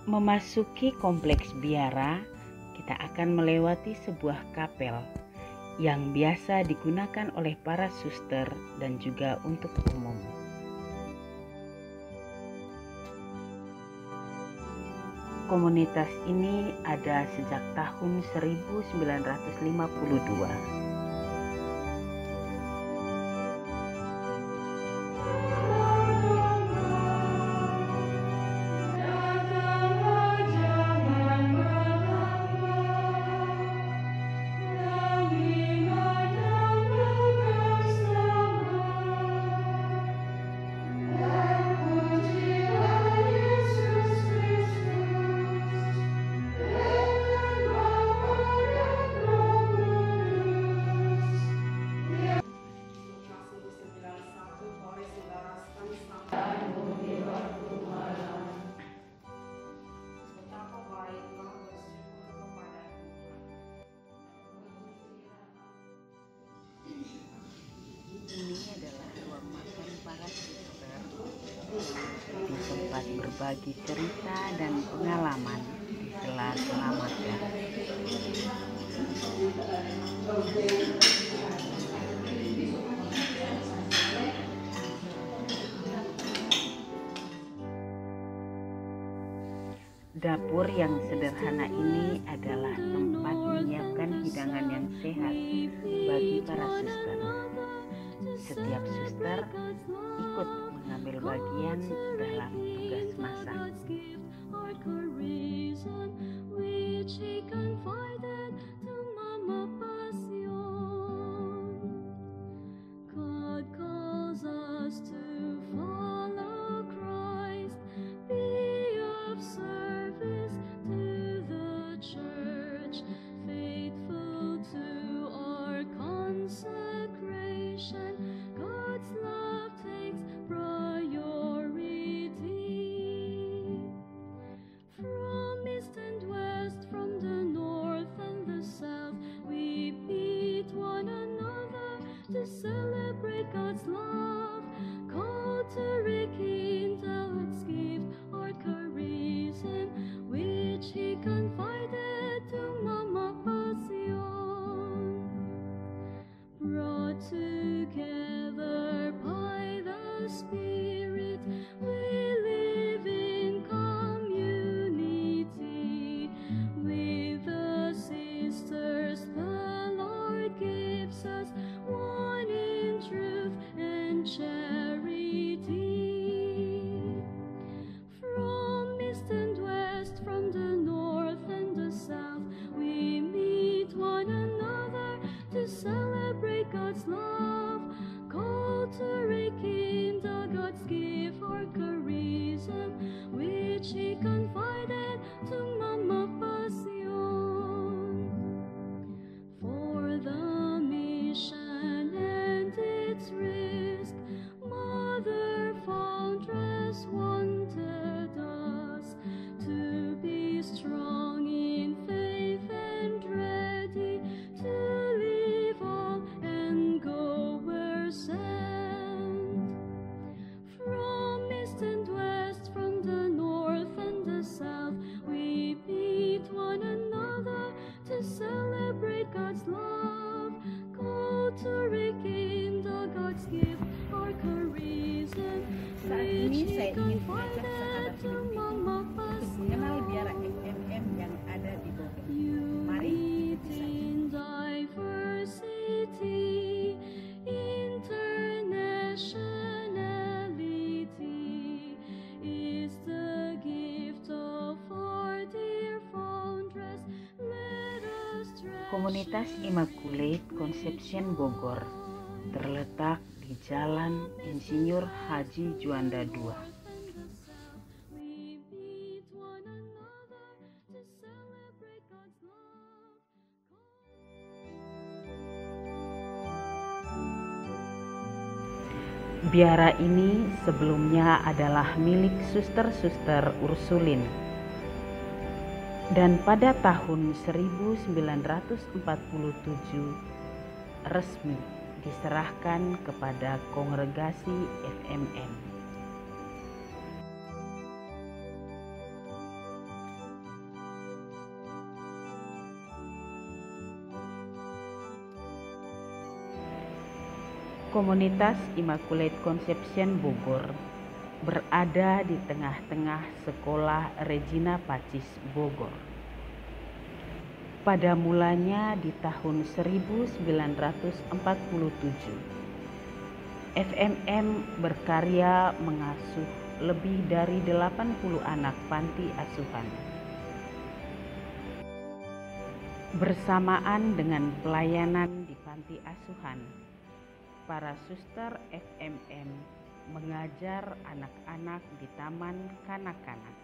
Memasuki kompleks biara, kita akan melewati sebuah kapel yang biasa digunakan oleh para suster dan juga untuk umum. Komunitas ini ada sejak tahun 1952. Ini adalah ruang makan para suster yang menjadi tempat berbagi cerita dan pengalaman di sela-sela makan. Dapur yang sederhana ini adalah tempat menyiapkan hidangan yang sehat bagi para suster. Setiap suster ikut mengambil bagian dalam tugas masak. Celebrate God's love, called to rekindle its gift, our charism, which He confided to Mama Passion. Brought together by the Spirit, we live in community with the sisters. The Lord gives us one in truth and charity. From east and west, from the north and ini saya ingin mengajak sahabat hidup TV untuk mengenal Biara FMM yang ada di Bogor. Mari ikuti saya. Diversity, internationality is the gift of our dear foundress. Let us treasure Komunitas Immaculate Conception Bogor terletak di Jalan Insinyur Haji Juanda II. we meet one another to celebrate God's love. Biara ini sebelumnya adalah milik suster-suster Ursulin. Dan pada tahun 1947 resmi diserahkan kepada kongregasi FMM. Komunitas Immaculate Conception Bogor berada di tengah-tengah Sekolah Regina Pacis Bogor. Pada mulanya di tahun 1947, FMM berkarya mengasuh lebih dari 80 anak panti asuhan. Bersamaan dengan pelayanan di panti asuhan, para suster FMM mengajar anak-anak di taman kanak-kanak.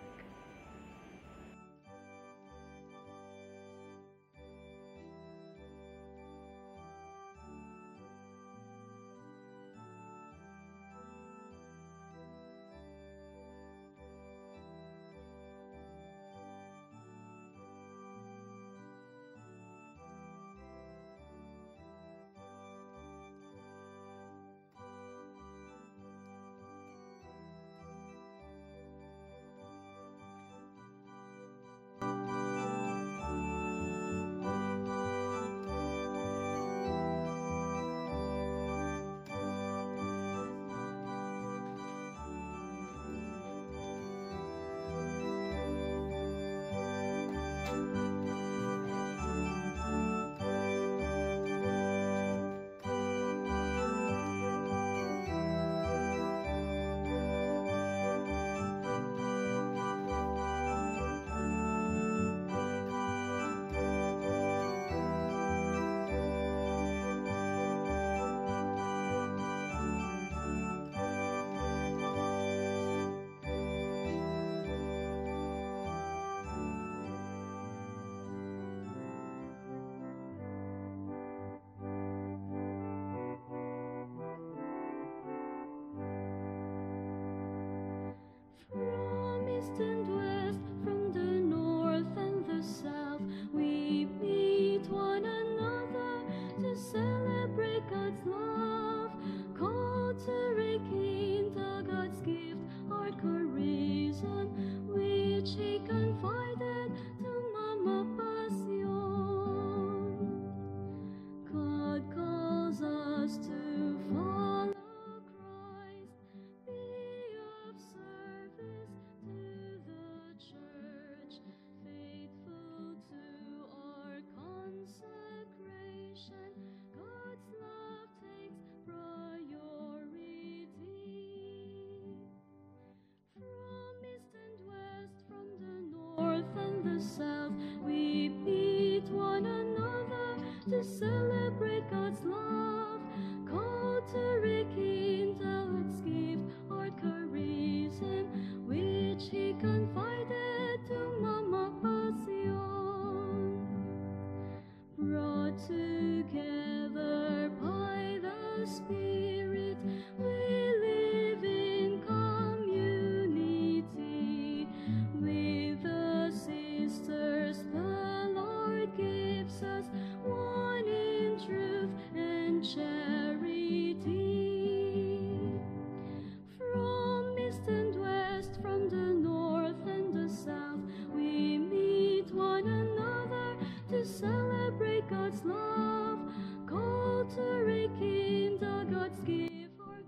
From east and west, from the north and the south, we meet one another to celebrate God's love. Called to rekindle God's gift, our charism, which He confided to Mama Passion. God calls us to follow Christ, be of service to the church, faithful to our consecration. God's love takes priority. From east and west, from the north and the south, we meet one another to celebrate God's love. Called to rekindle its gift, our charism, which He confided to Mama Passion. Brought together by the Spirit, we live in community with the sisters. The Lord gives us one in truth and charity. From east and west, from the north and the south, we meet one another to celebrate God's love. Called to rekindle God's gift, our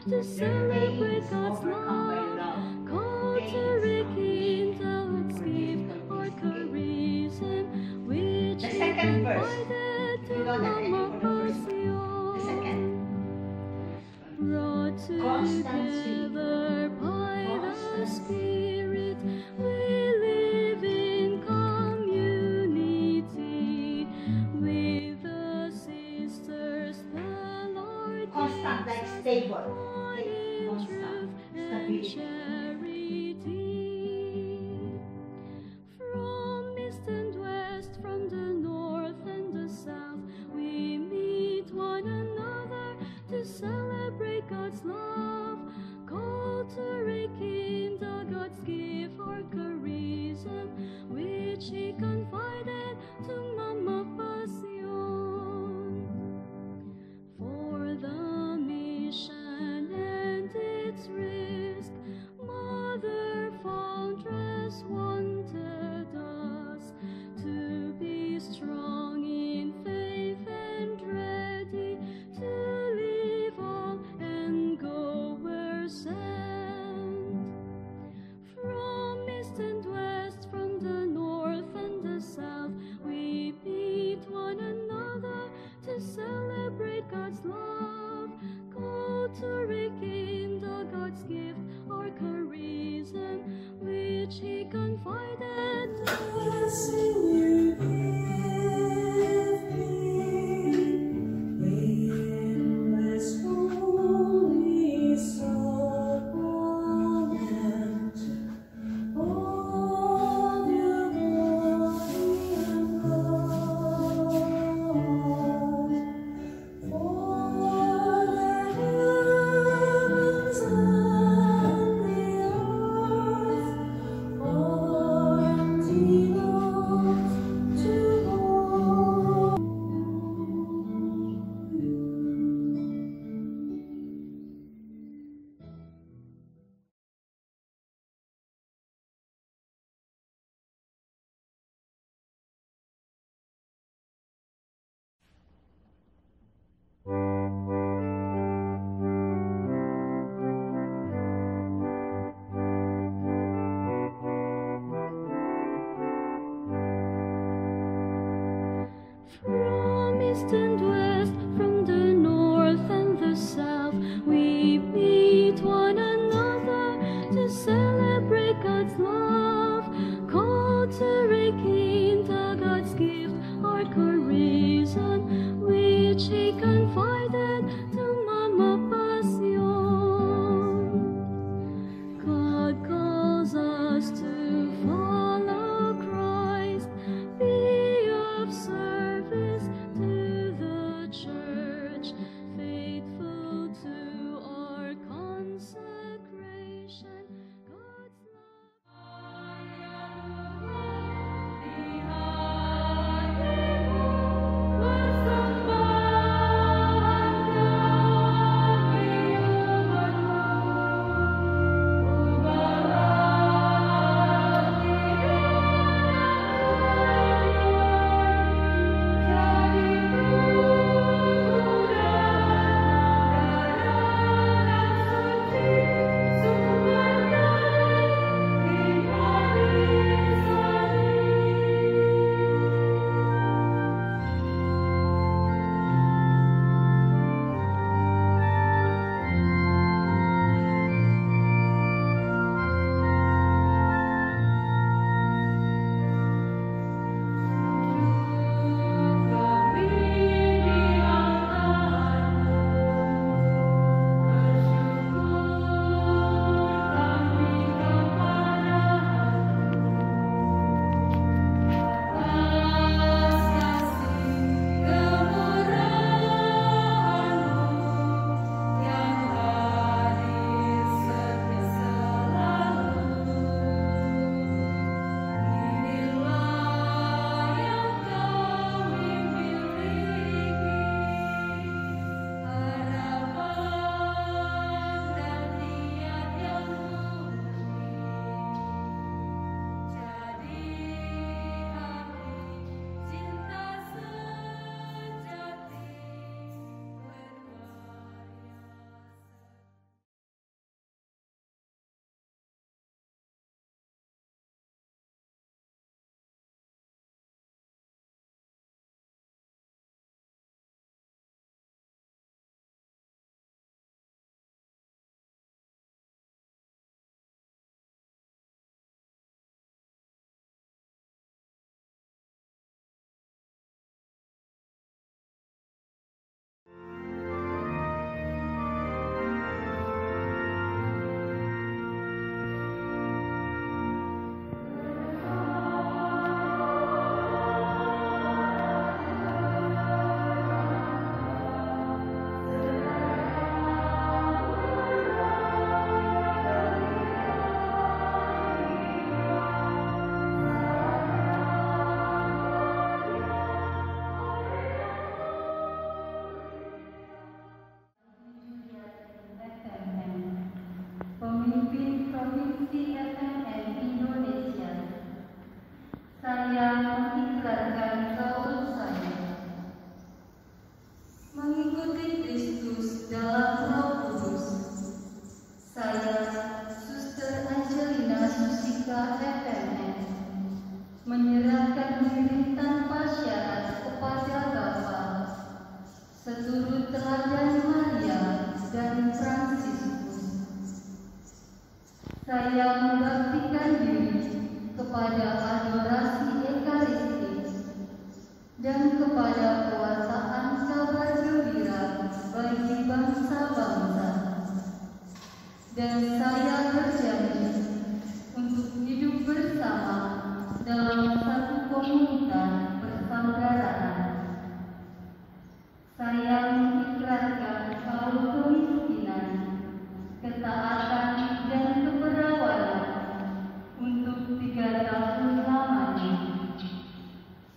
to celebrate God's love. Called to rekindle its gift or charism, which He confided to Mama Passion. Brought together by the Spirit, we live in community with the sisters. The Lord Constant, like stable. one in truth and charity. From east and west, from the north and the south, we meet one another to celebrate God's love. Called to rekindle God's gift or charism, which He confided to Mama Passion. For the mission and its risk, Mother Foundress wanted us to be strong in faith and ready to leave all and go where sent. From east and west, from the north and the south, we meet one another to celebrate God's love. Called to rekindle God's gift or charism, which He confided to us. All your glory and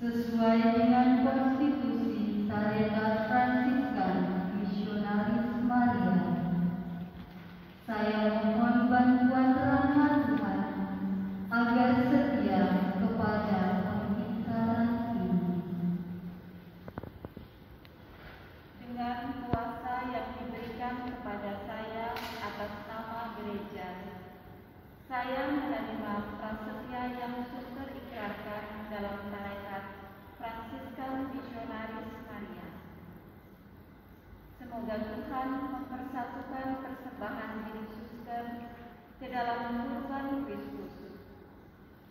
sesuai dengan konstitusi Tarekat Fransiskan Misionaris Maria. Saya mohon bantuan rahmat Tuhan agar setia kepada pembicaraan ini. Dengan kuasa yang diberikan kepada saya atas nama gereja, saya menerima prasetya yang suster ikrarkan dalam tarekat Fransiskan Misionaris Maria. Semoga Tuhan mempersatukan persembahan diri suster ke dalam kurban Kristus,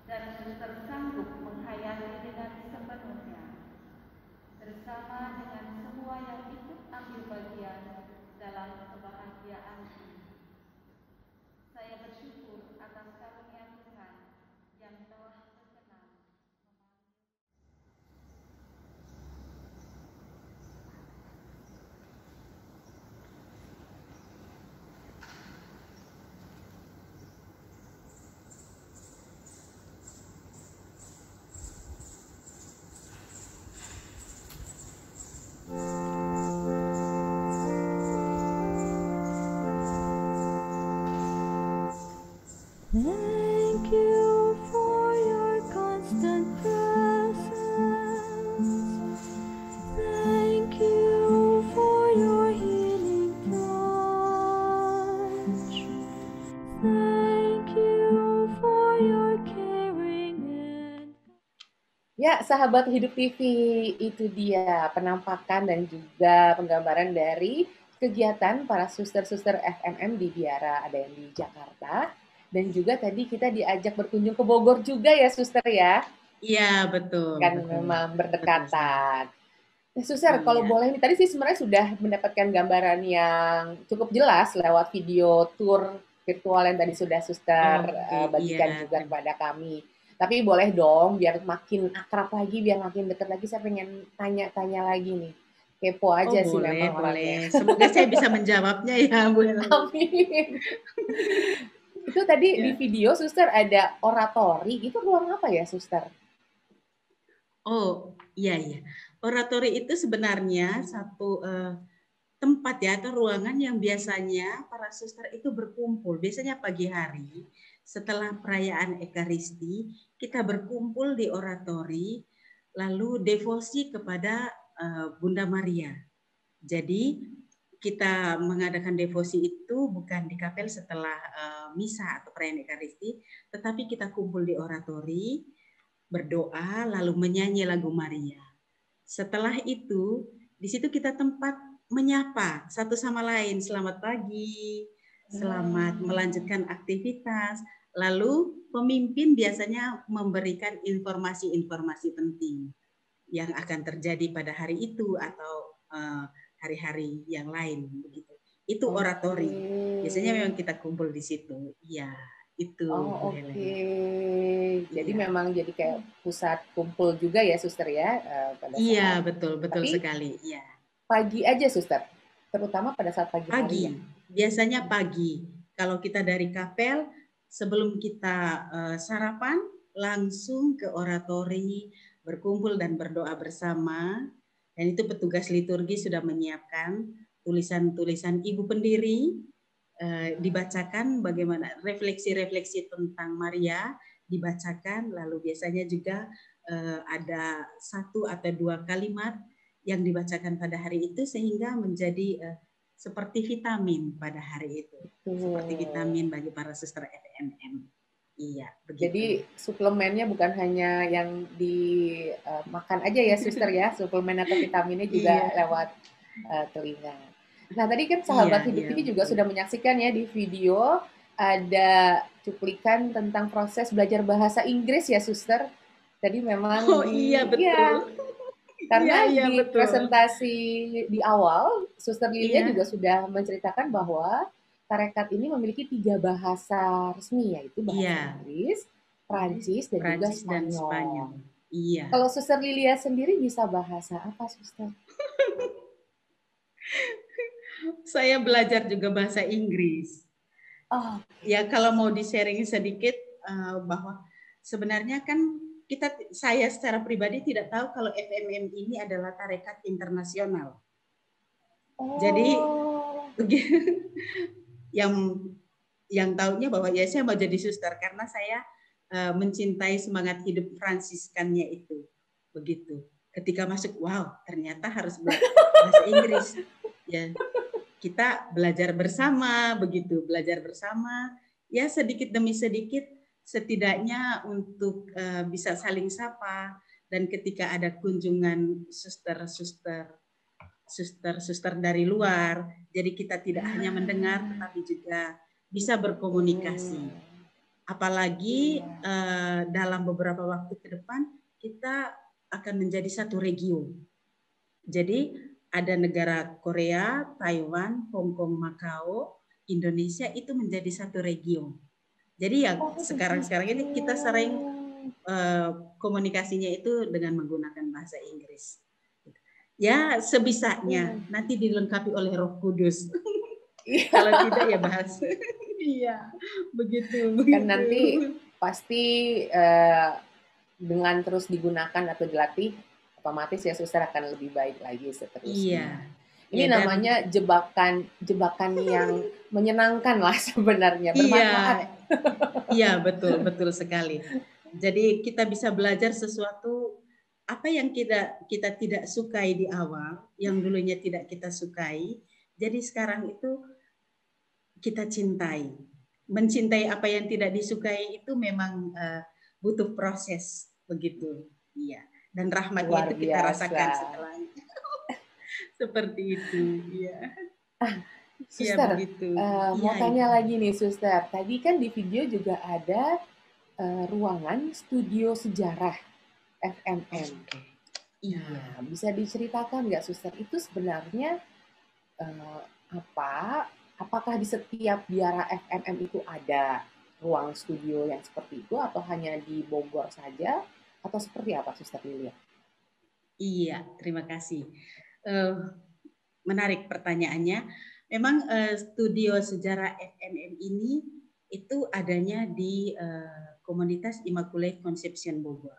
dan suster sanggup menghayati dengan sepenuhnya, bersama dengan semua yang ikut ambil bagian dalam kebahagiaan ini. Saya bersyukur atas karunia Tuhan yang telah berkenan. Thank you for your constant presence. Thank you for your healing touch. Thank you for your caring and Ya, sahabat Hidup TV, itu dia penampakan dan juga penggambaran dari kegiatan para suster-suster FMM di Biara. Ada yang di Jakarta, dan juga tadi kita diajak berkunjung ke Bogor juga ya, suster ya? Iya, betul. Kan betul. memang berdekatan. Nah, Iya. suster, kalau boleh nih, tadi sih sebenarnya sudah mendapatkan gambaran yang cukup jelas lewat video tour virtual yang tadi sudah suster Oke, bagikan iya. juga kepada kami. Tapi boleh dong, biar makin akrab lagi, biar makin dekat lagi, saya pengen tanya-tanya lagi nih. Kepo aja sih boleh, memang boleh. orangnya. Semoga saya bisa menjawabnya ya, Bu Helen. Amin. Itu tadi Ya. di video, suster, ada oratori. Itu ruang apa ya, suster? Oh, iya, iya. Oratori itu sebenarnya satu tempat ya, atau ruangan yang biasanya para suster itu berkumpul. Biasanya pagi hari, setelah perayaan Ekaristi, kita berkumpul di oratori, lalu devosi kepada Bunda Maria. Jadi, kita mengadakan devosi itu bukan di kapel setelah misa atau perayaan Ekaristi, tetapi kita kumpul di oratori, berdoa, lalu menyanyi lagu Maria. Setelah itu, di situ kita tempat menyapa satu sama lain, selamat pagi, selamat melanjutkan aktivitas. Lalu pemimpin biasanya memberikan informasi-informasi penting yang akan terjadi pada hari itu atau hari-hari yang lain begitu. Itu oratori. Biasanya memang kita kumpul di situ. Iya, itu. Oh, Bu oke. Helen. Jadi Iya. memang jadi kayak pusat kumpul juga ya, suster ya, pada Iya, saat betul Tapi- sekali. Iya. pagi aja, suster. Terutama pada saat pagi hari Pagi, ya. biasanya pagi. Kalau kita dari kapel, sebelum kita sarapan, langsung ke oratori, berkumpul dan berdoa bersama. Dan itu petugas liturgi sudah menyiapkan tulisan-tulisan ibu pendiri, dibacakan bagaimana refleksi-refleksi tentang Maria, dibacakan, lalu biasanya juga ada 1 atau 2 kalimat yang dibacakan pada hari itu sehingga menjadi seperti vitamin pada hari itu. Seperti vitamin bagi para suster FMM. Iya, begitu. Jadi suplemennya bukan hanya yang dimakan aja ya, suster ya. Suplemen atau vitaminnya juga Iya. lewat telinga. Nah, tadi kan sahabat Hidup iya, TV juga betul. sudah menyaksikan ya di video ada cuplikan tentang proses belajar bahasa Inggris ya, suster. Tadi memang Oh iya, betul. karena Iya, di betul. presentasi di awal, Suster Lilia Iya. juga sudah menceritakan bahwa tarekat ini memiliki 3 bahasa resmi, yaitu bahasa Iya. Inggris, Prancis, dan juga Prancis dan Spanyol. Spanyol. Iya. Kalau Suster Lilia sendiri bisa bahasa apa, Suster? Saya belajar juga bahasa Inggris. Oh, Ya, kalau mau di-sharing sedikit bahwa sebenarnya kan saya secara pribadi tidak tahu kalau FMM ini adalah tarekat internasional. Jadi yang tahunya bahwa ya saya mau jadi suster karena saya mencintai semangat hidup Fransiskannya itu. Begitu. Ketika masuk, wow, ternyata harus bahasa Inggris. Ya, kita belajar bersama, begitu, belajar bersama. Ya sedikit demi sedikit, setidaknya untuk bisa saling sapa. Dan ketika ada kunjungan suster-suster dari luar, jadi kita tidak hanya mendengar, tetapi juga bisa berkomunikasi. Apalagi dalam beberapa waktu ke depan, kita akan menjadi satu region. Jadi ada negara Korea, Taiwan, Hong Kong, Macau, Indonesia itu menjadi satu region. Jadi ya sekarang ini kita sering komunikasinya itu dengan menggunakan bahasa Inggris. Ya sebisanya, nanti dilengkapi oleh Roh Kudus. Kalau tidak ya bahas. Iya, begitu. Kan nanti pasti dengan terus digunakan atau dilatih, otomatis ya suster akan lebih baik lagi seterusnya. Iya. Ini namanya jebakan yang menyenangkan lah sebenarnya, bermanfaat. Iya, betul sekali. Jadi kita bisa belajar sesuatu apa yang kita tidak sukai di awal, yang dulunya tidak kita sukai, jadi sekarang itu kita cintai. Mencintai apa yang tidak disukai itu memang butuh proses begitu. Iya. Dan rahmatnya itu kita rasakan setelahnya. Seperti itu, iya. Suster, mau tanya lagi nih, Suster. Tadi kan di video juga ada ruangan studio sejarah FMM. Iya, bisa diceritakan nggak, Suster? Itu sebenarnya apakah di setiap biara FMM itu ada ruang studio yang seperti itu, atau hanya di Bogor saja, atau seperti apa, Suster Lilia? Iya, terima kasih. Menarik pertanyaannya. Memang studio sejarah FMM ini itu adanya di komunitas Immaculate Conception Bogor.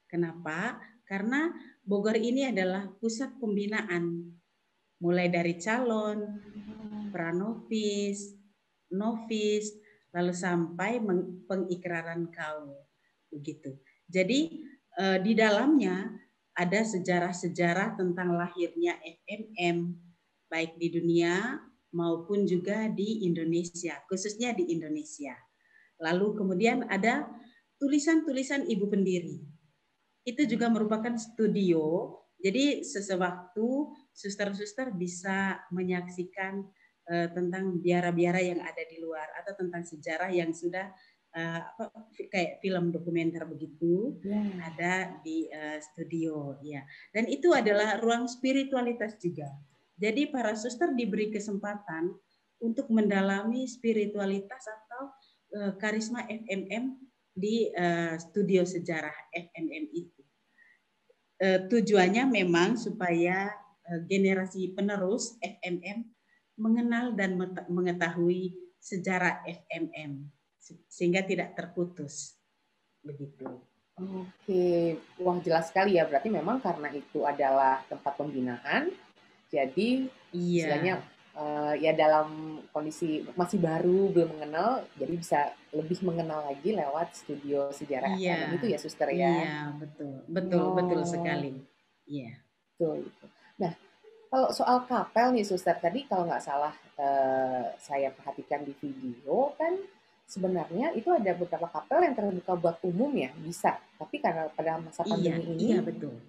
Kenapa? Karena Bogor ini adalah pusat pembinaan, mulai dari calon, pranovis, novis, lalu sampai pengikraran kaum, begitu. Jadi di dalamnya ada sejarah-sejarah tentang lahirnya FMM, baik di dunia maupun juga di Indonesia, khususnya di Indonesia. Lalu kemudian ada tulisan-tulisan ibu pendiri. Itu juga merupakan studio, jadi sesewaktu suster-suster bisa menyaksikan tentang biara-biara yang ada di luar atau tentang sejarah yang sudah kayak film dokumenter begitu, ada di studio, ya. Dan itu adalah ruang spiritualitas juga. Jadi para suster diberi kesempatan untuk mendalami spiritualitas atau karisma FMM di studio sejarah FMM itu. Tujuannya memang supaya generasi penerus FMM mengenal dan mengetahui sejarah FMM sehingga tidak terputus, begitu. Oke, wah jelas sekali ya, berarti memang karena itu adalah tempat pembinaan, jadi istilahnya ya dalam kondisi masih baru, belum mengenal, jadi bisa lebih mengenal lagi lewat studio sejarah FMM itu ya, Suster ya? Iya, betul sekali. Iya. Betul. Nah, kalau soal kapel nih, Suster, tadi kalau nggak salah saya perhatikan di video kan sebenarnya itu ada beberapa kapel yang terbuka buat umum ya, bisa. Tapi karena pada masa pandemi ini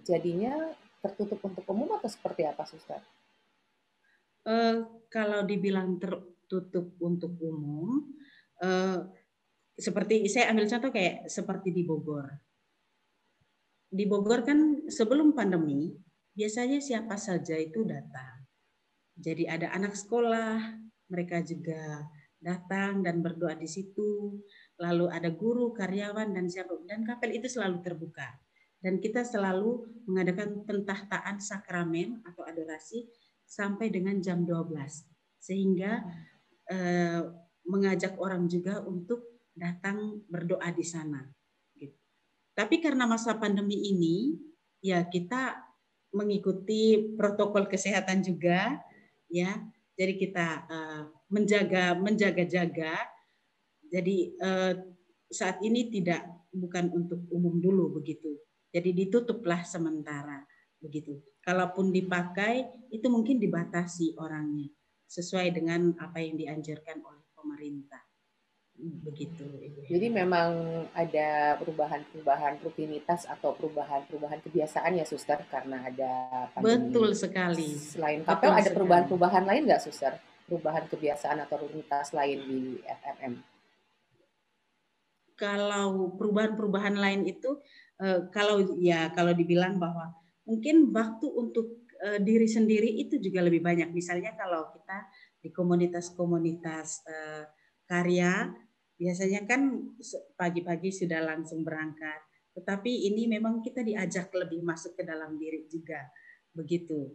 jadinya tertutup untuk umum atau seperti apa, Suster? Kalau dibilang tertutup untuk umum, seperti saya ambil contoh kayak seperti di Bogor. Di Bogor kan sebelum pandemi biasanya siapa saja itu datang. Jadi ada anak sekolah, mereka juga datang dan berdoa di situ. Lalu ada guru, karyawan dan siapa, dan kapel itu selalu terbuka. Dan kita selalu mengadakan pentahtaan sakramen atau adorasi sampai dengan jam 12. Sehingga mengajak orang juga untuk datang berdoa di sana. Gitu. Tapi karena masa pandemi ini, ya kita mengikuti protokol kesehatan juga, ya. Jadi kita menjaga-jaga. Jadi saat ini bukan untuk umum dulu begitu. Jadi ditutuplah sementara begitu. Kalaupun dipakai itu mungkin dibatasi orangnya sesuai dengan apa yang dianjurkan oleh pemerintah. Begitu, Ibu. Jadi memang ada perubahan-perubahan rutinitas atau perubahan-perubahan kebiasaan ya, Suster, karena ada pandemi. Betul sekali. Selain kapel, ada perubahan-perubahan lain nggak, Suster? Perubahan kebiasaan atau rutinitas lain di FMM? Kalau perubahan-perubahan lain itu, kalau dibilang bahwa mungkin waktu untuk diri sendiri itu juga lebih banyak. Misalnya kalau kita di komunitas-komunitas karya, biasanya kan pagi-pagi sudah langsung berangkat. Tetapi ini memang kita diajak lebih masuk ke dalam diri juga. Begitu.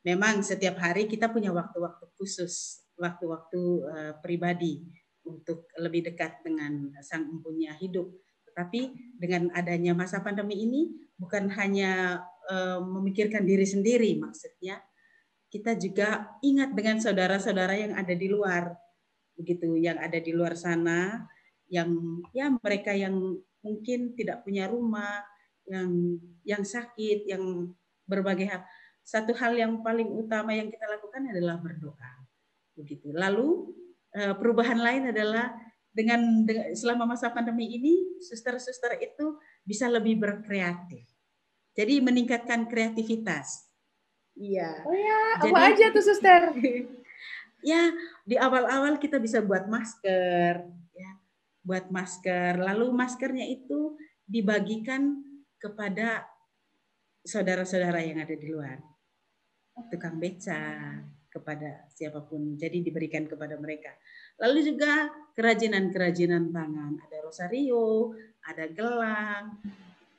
Memang setiap hari kita punya waktu-waktu khusus, waktu-waktu pribadi untuk lebih dekat dengan Sang Empunya hidup. Tetapi dengan adanya masa pandemi ini bukan hanya memikirkan diri sendiri, maksudnya kita juga ingat dengan saudara-saudara yang ada di luar. Begitu, yang ada di luar sana, yang ya mereka yang mungkin tidak punya rumah, yang sakit, yang berbagai hal. Satu hal yang paling utama yang kita lakukan adalah berdoa. Begitu. Lalu perubahan lain adalah dengan selama masa pandemi ini, suster-suster itu bisa lebih berkreatif. Jadi meningkatkan kreativitas. Iya. Oh ya, apa aja tuh, Suster? Ya, di awal-awal kita bisa buat masker, ya, buat masker. Lalu maskernya itu dibagikan kepada saudara-saudara yang ada di luar, tukang beca, kepada siapapun. Jadi diberikan kepada mereka. Lalu juga kerajinan-kerajinan tangan, ada rosario, ada gelang.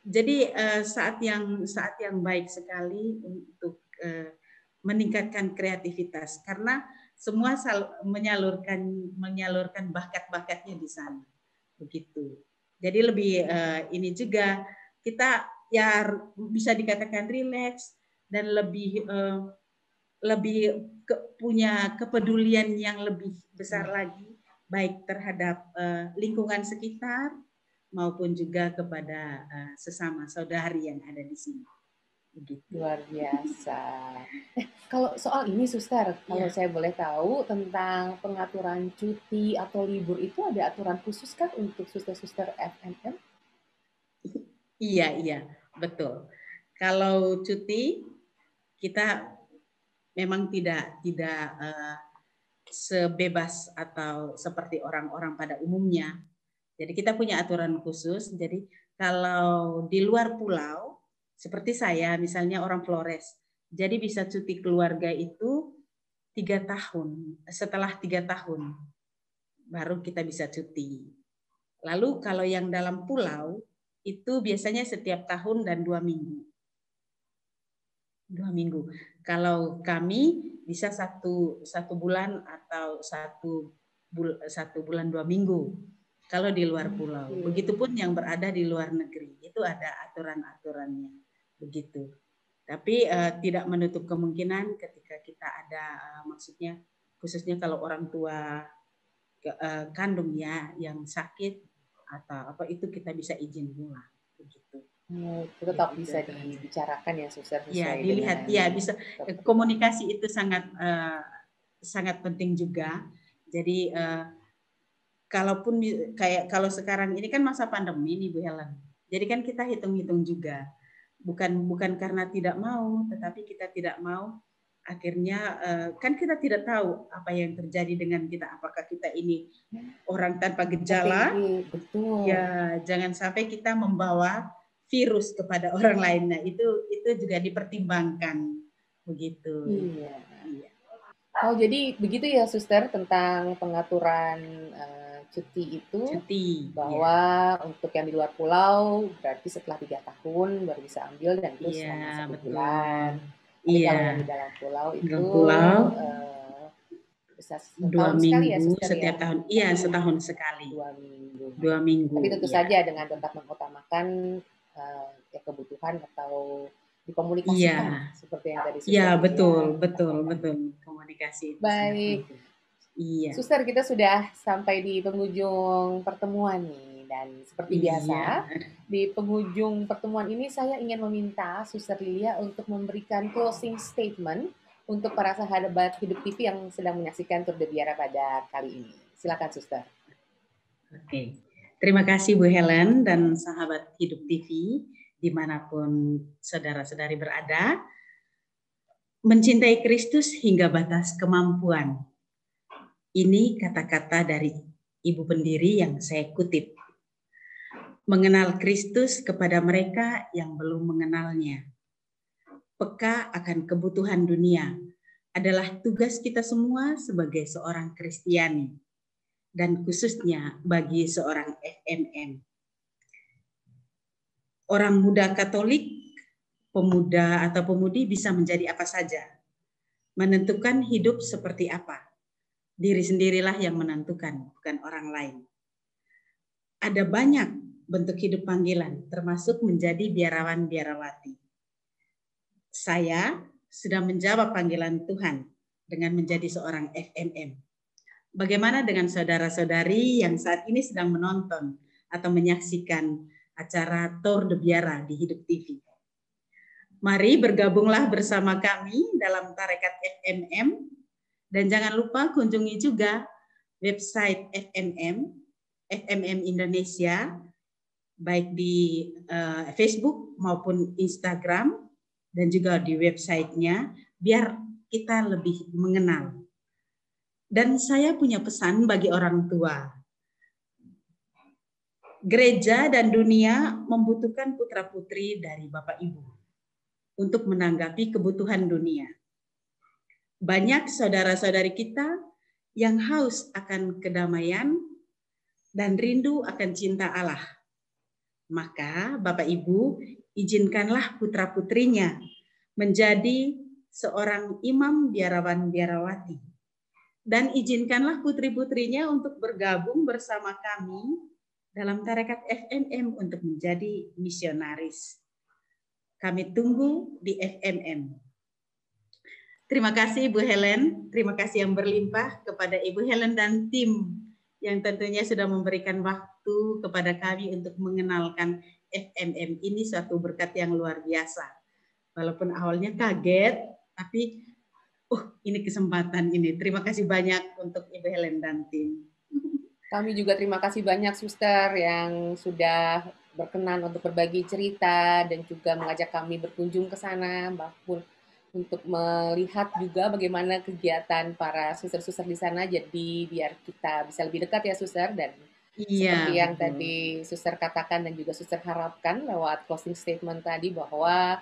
Jadi saat yang baik sekali untuk meningkatkan kreativitas karena semua menyalurkan bakat-bakatnya di sana, begitu. Jadi lebih ini juga kita ya bisa dikatakan rileks dan lebih punya kepedulian yang lebih besar lagi, baik terhadap lingkungan sekitar maupun juga kepada sesama saudari yang ada di sini. Begitu. Luar biasa. Kalau soal ini, Suster, kalau saya boleh tahu tentang pengaturan cuti atau libur itu ada aturan khusus kan untuk suster-suster FMM? Iya, betul. Kalau cuti kita memang tidak sebebas atau seperti orang-orang pada umumnya. Jadi kita punya aturan khusus. Jadi kalau di luar pulau, seperti saya, misalnya orang Flores, jadi bisa cuti keluarga itu 3 tahun. Setelah 3 tahun, baru kita bisa cuti. Lalu kalau yang dalam pulau, itu biasanya setiap tahun dan 2 minggu. 2 minggu. Kalau kami bisa satu bulan atau satu bulan 2 minggu. Kalau di luar pulau. Begitupun yang berada di luar negeri. Itu ada aturan-aturannya. Begitu. Tapi tidak menutup kemungkinan ketika kita ada maksudnya khususnya kalau orang tua kandung ya yang sakit atau apa itu kita bisa izin pulang begitu. Itu tetap bisa dibicarakan ya, Suster. Ya, dilihat ya bisa komunikasi itu sangat penting juga. Jadi kalaupun kalau sekarang ini kan masa pandemi nih Bu Helen. Jadi kan kita hitung-hitung juga. Bukan karena tidak mau, tetapi kita tidak mau akhirnya kan kita tidak tahu apa yang terjadi dengan kita, apakah kita ini orang tanpa gejala, betul. Ya jangan sampai kita membawa virus kepada orang lain. Nah itu juga dipertimbangkan begitu. Iya. Oh jadi begitu ya, Suster, tentang pengaturan cuti itu, bahwa untuk yang di luar pulau berarti setelah 3 tahun baru bisa ambil dan itu selama 1 bulan. Tapi kalau yang di dalam pulau itu bisa 2 minggu setiap tahun. Iya, setahun sekali. 2 minggu. 2 minggu. Tapi tentu saja dengan tetap mengutamakan ya kebutuhan atau dikomunikasikan Iya, seperti yang tadi iya Suster betul, Lia betul, katakan. betul. Komunikasi itu sangat Baik, penting. Iya, Suster, kita sudah sampai di penghujung pertemuan nih, dan seperti iya. biasa di penghujung pertemuan ini saya ingin meminta Suster Lilia untuk memberikan closing statement untuk para sahabat Hidup TV yang sedang menyaksikan Tour de Biara pada kali ini. Silakan Suster. Oke, terima kasih Bu Helen dan sahabat Hidup TV dimanapun saudara-saudari berada. Mencintai Kristus hingga batas kemampuan. Ini kata-kata dari Ibu Pendiri yang saya kutip. Mengenal Kristus kepada mereka yang belum mengenalnya. Peka akan kebutuhan dunia adalah tugas kita semua sebagai seorang Kristiani, dan khususnya bagi seorang FMM. Orang muda Katolik, pemuda atau pemudi bisa menjadi apa saja. Menentukan hidup seperti apa. Diri sendirilah yang menentukan, bukan orang lain. Ada banyak bentuk hidup panggilan, termasuk menjadi biarawan-biarawati. Saya sudah menjawab panggilan Tuhan dengan menjadi seorang FMM. Bagaimana dengan saudara-saudari yang saat ini sedang menonton atau menyaksikan acara Tour de Biara di Hidup TV? Mari bergabunglah bersama kami dalam Tarekat FMM, dan jangan lupa kunjungi juga website FMM Indonesia, baik di Facebook maupun Instagram, dan juga di websitenya, biar kita lebih mengenal. Dan saya punya pesan bagi orang tua. Gereja dan dunia membutuhkan putra-putri dari Bapak Ibu untuk menanggapi kebutuhan dunia. Banyak saudara-saudari kita yang haus akan kedamaian dan rindu akan cinta Allah. Maka Bapak Ibu, izinkanlah putra-putrinya menjadi seorang imam biarawan-biarawati. Dan izinkanlah putri-putrinya untuk bergabung bersama kami dalam Tarekat FMM untuk menjadi misionaris. Kami tunggu di FMM. Terima kasih Ibu Helen, terima kasih yang berlimpah kepada Ibu Helen dan tim yang tentunya sudah memberikan waktu kepada kami untuk mengenalkan FMM. Ini suatu berkat yang luar biasa. Walaupun awalnya kaget, tapi ini kesempatan ini. Terima kasih banyak untuk Ibu Helen dan tim. Kami juga terima kasih banyak Suster yang sudah berkenan untuk berbagi cerita dan juga mengajak kami berkunjung ke sana, maupun untuk melihat juga bagaimana kegiatan para suster-suster di sana. Jadi biar kita bisa lebih dekat ya Suster, dan seperti yang tadi Suster katakan dan juga Suster harapkan lewat closing statement tadi, bahwa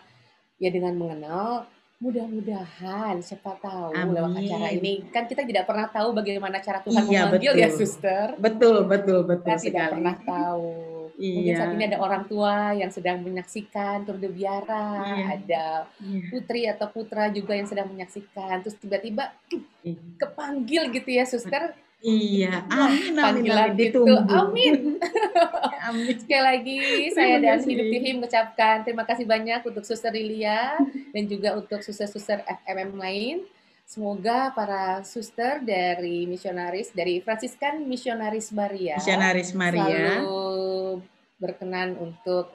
ya dengan mengenal, mudah-mudahan siapa tahu lewat acara ini, kan kita tidak pernah tahu bagaimana cara Tuhan memanggil ya Suster. Betul Kita sekali. tidak pernah tahu. Mungkin saat ini ada orang tua yang sedang menyaksikan Tour de Biara, ada putri atau putra juga yang sedang menyaksikan, terus tiba-tiba kepanggil gitu ya Suster. Iya, amin, panggilan itu, amin. Amin. Sekali lagi saya dan Hidup TV mengucapkan terima kasih banyak untuk Suster Lilia dan juga untuk suster-suster FMM lain. Semoga para suster dari misionaris, dari Fransiskan Misionaris Maria, selalu berkenan untuk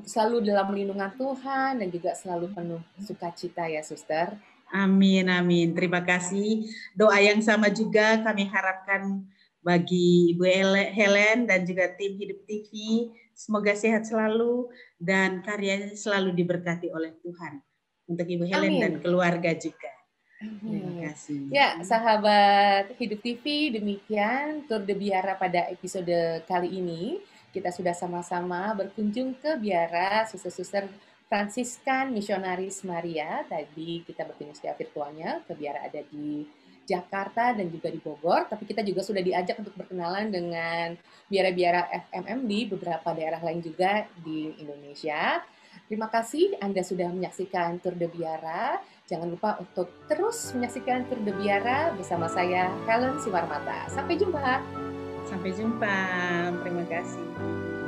selalu dalam lindungan Tuhan dan juga selalu penuh sukacita ya Suster. Amin, amin. Terima kasih. Doa yang sama juga kami harapkan bagi Ibu Helen dan juga tim Hidup TV. Semoga sehat selalu dan karyanya selalu diberkati oleh Tuhan. Untuk Ibu Helen dan keluarga juga. Terima kasih. Ya, sahabat Hidup TV, demikian Tour de Biara pada episode kali ini. Kita sudah sama-sama berkunjung ke biara suster-suster Fransiskan Misionaris Maria. Tadi kita berkunjung secara virtualnya ke biara ada di Jakarta dan juga di Bogor. Tapi kita juga sudah diajak untuk berkenalan dengan biara-biara FMM di beberapa daerah lain juga di Indonesia. Terima kasih Anda sudah menyaksikan Tour de Biara. Jangan lupa untuk terus menyaksikan Tour de Biara bersama saya, Helen Simarmata. Sampai jumpa. Sampai jumpa. Terima kasih.